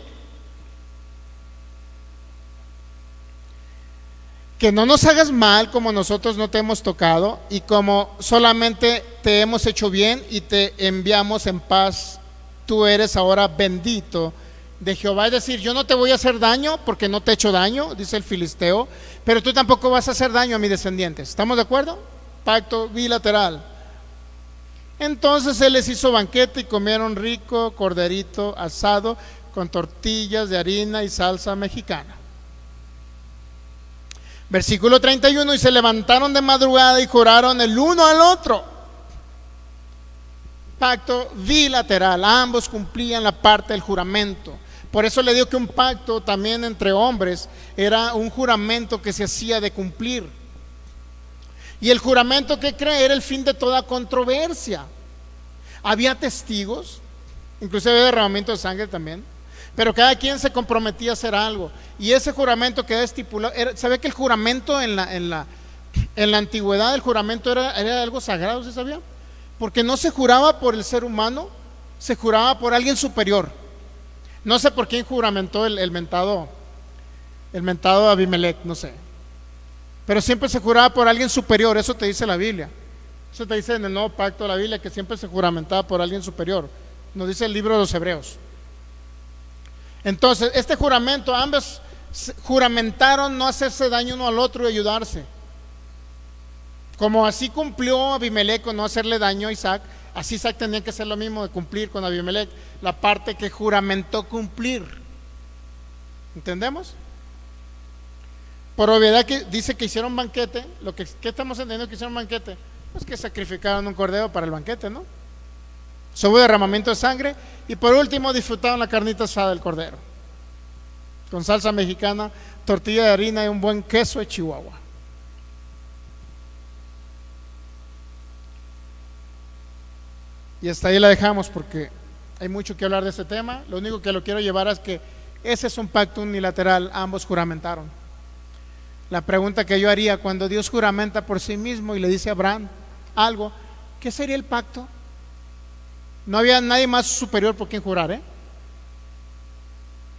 Que no nos hagas mal como nosotros no te hemos tocado, y como solamente te hemos hecho bien y te enviamos en paz, tú eres ahora bendito de Jehová. Es decir, yo no te voy a hacer daño porque no te he hecho daño, dice el filisteo, pero tú tampoco vas a hacer daño a mis descendientes. ¿Estamos de acuerdo? Pacto bilateral. Entonces él les hizo banquete y comieron rico corderito asado con tortillas de harina y salsa mexicana. Versículo 31: y se levantaron de madrugada y juraron el uno al otro. pacto bilateral, ambos cumplían la parte del juramento. Por eso le digo que un pacto también entre hombres era un juramento que se hacía de cumplir. Y el juramento que cree era el fin de toda controversia. Había testigos, inclusive había derramamiento de sangre también, pero cada quien se comprometía a hacer algo. Y ese juramento quedaba estipulado. ¿Sabe que el juramento en la antigüedad, el juramento era algo sagrado? ¿Se sabía? Porque no se juraba por el ser humano, se juraba por alguien superior. No sé por quién juramentó el mentado Abimelech, no sé. Pero siempre se juraba por alguien superior, eso te dice la Biblia. Eso te dice en el Nuevo Pacto de la Biblia, que siempre se juramentaba por alguien superior. Nos dice el libro de los Hebreos. Entonces, este juramento, ambos juramentaron no hacerse daño uno al otro y ayudarse. Como así cumplió Abimelech con no hacerle daño a Isaac, así Isaac tenía que hacer lo mismo, de cumplir con Abimelech la parte que juramentó cumplir. ¿Entendemos? Por obviedad que dice que hicieron banquete. ¿Qué estamos entendiendo que hicieron banquete? Pues que sacrificaron un cordero para el banquete, ¿no? Hubo derramamiento de sangre. Y por último disfrutaron la carnita asada del cordero, con salsa mexicana, tortilla de harina y un buen queso de Chihuahua. Y hasta ahí la dejamos, porque hay mucho que hablar de este tema. Lo único que lo quiero llevar es que ese es un pacto unilateral, ambos juramentaron. La pregunta que yo haría: cuando Dios juramenta por sí mismo y le dice a Abraham algo, ¿qué sería el pacto? No había nadie más superior por quien jurar, ¿eh?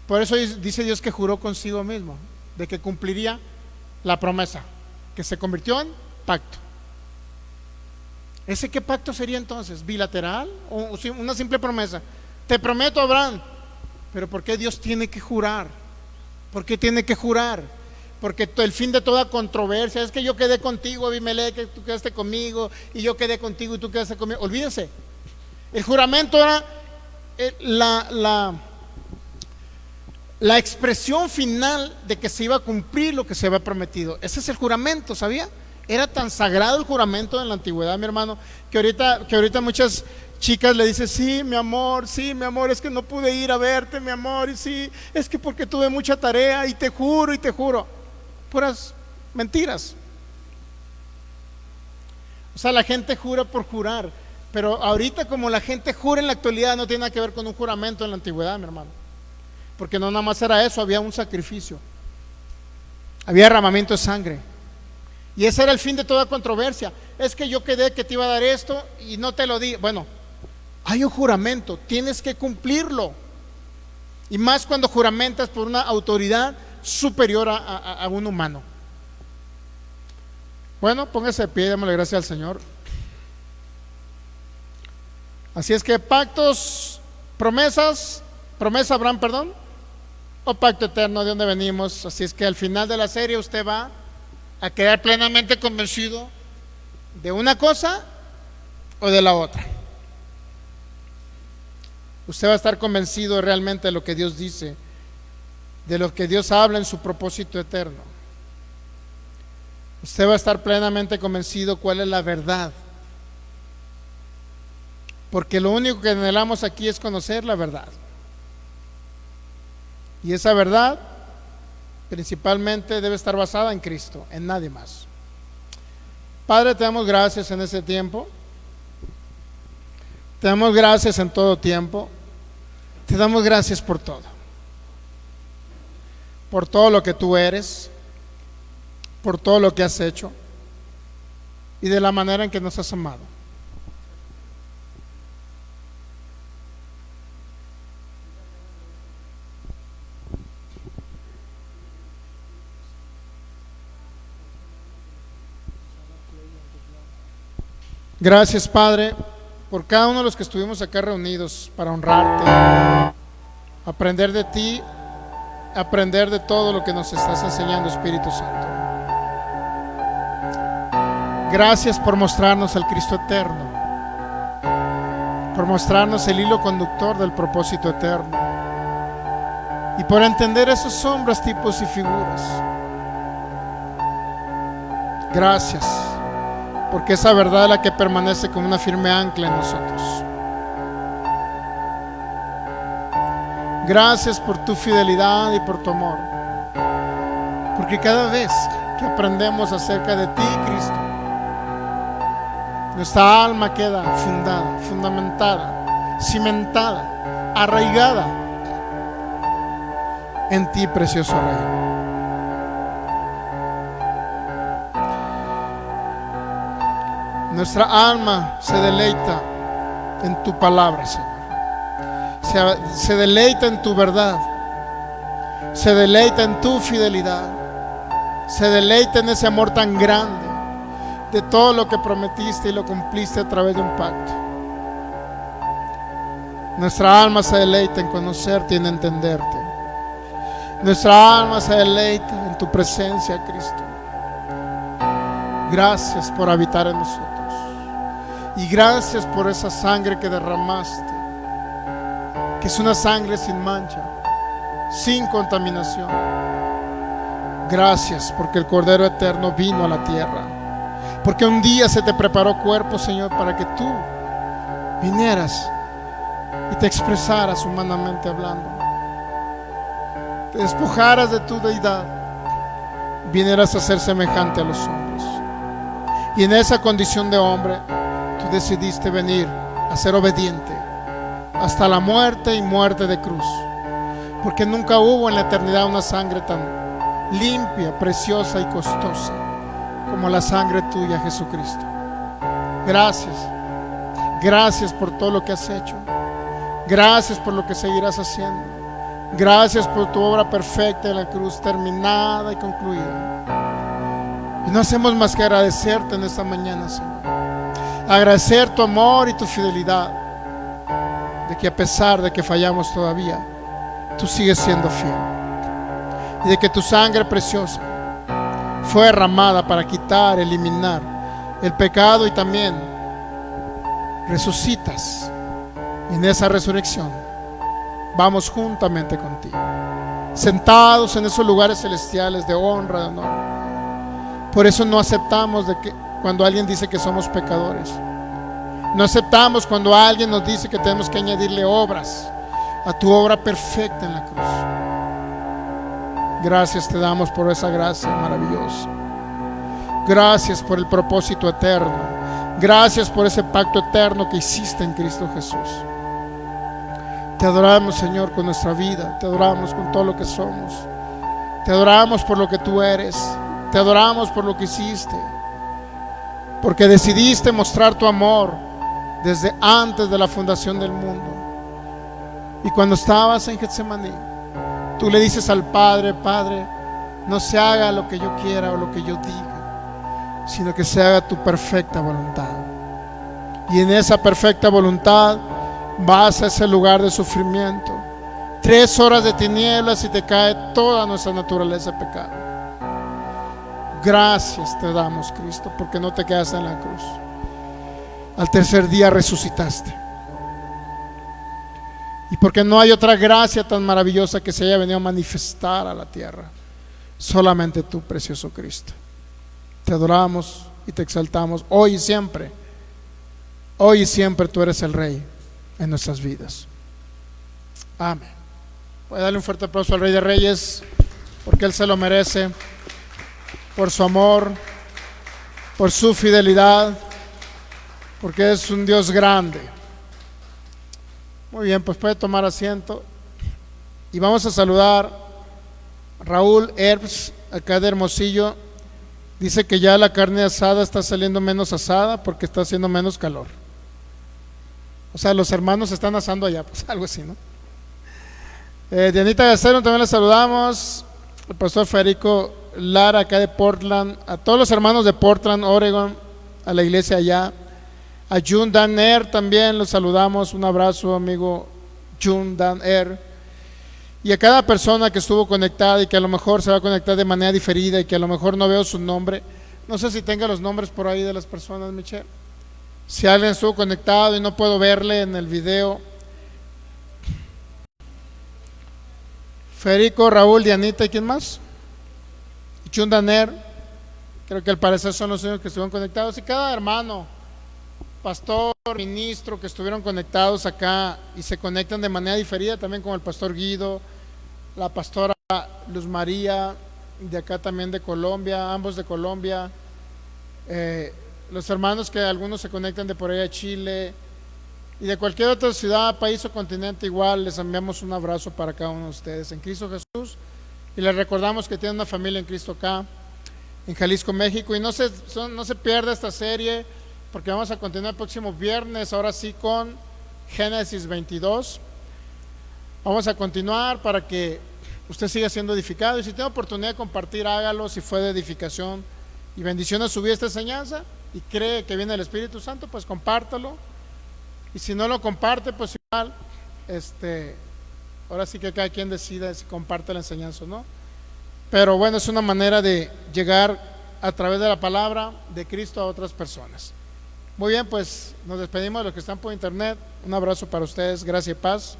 Por eso dice Dios que juró consigo mismo, de que cumpliría la promesa, que se convirtió en pacto. ¿Ese qué pacto sería entonces? ¿Bilateral o una simple promesa? Te prometo, Abraham. Pero ¿por qué Dios tiene que jurar? ¿Por qué tiene que jurar? Porque el fin de toda controversia es que yo quedé contigo, Abimelech, que tú quedaste conmigo, y yo quedé contigo y tú quedaste conmigo. Olvídense. El juramento era la expresión final de que se iba a cumplir lo que se había prometido. Ese es el juramento, ¿sabía? Era tan sagrado el juramento en la antigüedad, mi hermano, que ahorita muchas chicas le dicen: sí, mi amor, es que no pude ir a verte, mi amor, y sí, es que porque tuve mucha tarea, y te juro, puras mentiras. O sea, la gente jura por jurar, pero ahorita, como la gente jura en la actualidad, no tiene nada que ver con un juramento en la antigüedad, mi hermano, porque no nada más era eso, había un sacrificio, había derramamiento de sangre. Y ese era el fin de toda controversia. Es que yo quedé que te iba a dar esto y no te lo di. Bueno, hay un juramento, tienes que cumplirlo. Y más cuando juramentas por una autoridad superior a un humano. Bueno, póngase de pie, démosle gracias al Señor. Así es que pactos, promesa Abraham, perdón, o pacto eterno, de donde venimos. Así es que al final de la serie usted va a quedar plenamente convencido de una cosa o de la otra. Usted va a estar convencido realmente de lo que Dios dice, de lo que Dios habla en su propósito eterno. Usted va a estar plenamente convencido cuál es la verdad, porque lo único que anhelamos aquí es conocer la verdad. Y esa verdad principalmente debe estar basada en Cristo, en nadie más. Padre, te damos gracias en este tiempo. Te damos gracias en todo tiempo. Te damos gracias por todo lo que tú eres, por todo lo que has hecho y de la manera en que nos has amado. Gracias, Padre, por cada uno de los que estuvimos acá reunidos para honrarte, aprender de ti, aprender de todo lo que nos estás enseñando, Espíritu Santo. Gracias por mostrarnos al Cristo eterno, por mostrarnos el hilo conductor del propósito eterno y por entender esos sombras, tipos y figuras. Gracias, porque esa verdad es la que permanece como una firme ancla en nosotros. Gracias por tu fidelidad y por tu amor. Porque cada vez que aprendemos acerca de ti, Cristo, nuestra alma queda fundada, fundamentada, cimentada, arraigada en ti, precioso Rey. Nuestra alma se deleita en tu palabra, Señor. Se deleita en tu verdad. Se deleita en tu fidelidad. Se deleita en ese amor tan grande de todo lo que prometiste y lo cumpliste a través de un pacto. Nuestra alma se deleita en conocerte y en entenderte. Nuestra alma se deleita en tu presencia, Cristo. Gracias por habitar en nosotros. Y gracias por esa sangre que derramaste, que es una sangre sin mancha, sin contaminación. Gracias porque el Cordero Eterno vino a la tierra, porque un día se te preparó cuerpo, Señor, para que tú vinieras y te expresaras humanamente hablando, te despojaras de tu deidad, vinieras a ser semejante a los hombres. Y en esa condición de hombre tú decidiste venir a ser obediente hasta la muerte y muerte de cruz, porque nunca hubo en la eternidad una sangre tan limpia, preciosa y costosa como la sangre tuya, Jesucristo. Gracias. Gracias por todo lo que has hecho. Gracias por lo que seguirás haciendo. Gracias por tu obra perfecta en la cruz, terminada y concluida. Y no hacemos más que agradecerte en esta mañana, Señor. Agradecer tu amor y tu fidelidad, de que a pesar de que fallamos todavía, tú sigues siendo fiel, y de que tu sangre preciosa fue derramada para quitar, eliminar el pecado, y también resucitas. Y en esa resurrección vamos juntamente contigo, sentados en esos lugares celestiales de honra, de honor. Por eso no aceptamos de que cuando alguien dice que somos pecadores. No aceptamos cuando alguien nos dice que tenemos que añadirle obras a tu obra perfecta en la cruz. Gracias te damos por esa gracia maravillosa. Gracias por el propósito eterno. Gracias por ese pacto eterno que hiciste en Cristo Jesús. Te adoramos, Señor, con nuestra vida. Te adoramos con todo lo que somos. Te adoramos por lo que tú eres. Te adoramos por lo que hiciste, porque decidiste mostrar tu amor desde antes de la fundación del mundo. Y cuando estabas en Getsemaní, tú le dices al Padre: Padre, no se haga lo que yo quiera o lo que yo diga, sino que se haga tu perfecta voluntad. Y en esa perfecta voluntad vas a ese lugar de sufrimiento, 3 horas de tinieblas, y te cae toda nuestra naturaleza de pecado. Gracias te damos, Cristo, porque no te quedaste en la cruz. Al tercer día resucitaste. Y porque no hay otra gracia tan maravillosa que se haya venido a manifestar a la tierra. Solamente tú, precioso Cristo. Te adoramos y te exaltamos hoy y siempre. Hoy y siempre tú eres el Rey en nuestras vidas. Amén. Puede darle un fuerte aplauso al Rey de Reyes, porque Él se lo merece, por su amor, por su fidelidad, porque es un Dios grande. Muy bien, pues puede tomar asiento y vamos a saludar a Raúl Herbs, acá de Hermosillo. Dice que ya la carne asada está saliendo menos asada porque está haciendo menos calor. O sea, los hermanos están asando allá, pues algo así, ¿no? Dianita Gacero, también le saludamos. El pastor Federico Lara, acá de Portland, a todos los hermanos de Portland, Oregon, a la iglesia allá, a Jun Dan Er también los saludamos, un abrazo, amigo Jun Dan Er, y a cada persona que estuvo conectada y que a lo mejor se va a conectar de manera diferida y que a lo mejor no veo su nombre. No sé si tenga los nombres por ahí de las personas, Michelle. Si alguien estuvo conectado y no puedo verle en el video. Federico, Raúl, Dianita, ¿y quién más? Chundaner, creo que al parecer son los únicos que estuvieron conectados. Y cada hermano pastor, ministro que estuvieron conectados acá y se conectan de manera diferida, también con el pastor Guido, la pastora Luz María, de acá también de Colombia, ambos de Colombia, los hermanos que algunos se conectan de por allá de Chile y de cualquier otra ciudad, país o continente, igual les enviamos un abrazo para cada uno de ustedes en Cristo Jesús, y les recordamos que tienen una familia en Cristo acá en Jalisco, México, y no se pierda esta serie, porque vamos a continuar el próximo viernes, ahora sí, con Génesis 22. Vamos a continuar para que usted siga siendo edificado, y si tiene oportunidad de compartir, hágalo. Si fue de edificación y bendición a su vida esta enseñanza y cree que viene el Espíritu Santo, pues compártalo, y si no lo comparte, pues igual, ahora sí que cada quien decida si comparte la enseñanza o no, pero bueno, es una manera de llegar a través de la palabra de Cristo a otras personas. Muy bien, pues nos despedimos de los que están por internet. Un abrazo para ustedes, gracia y paz,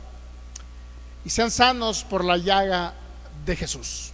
y sean sanos por la llaga de Jesús.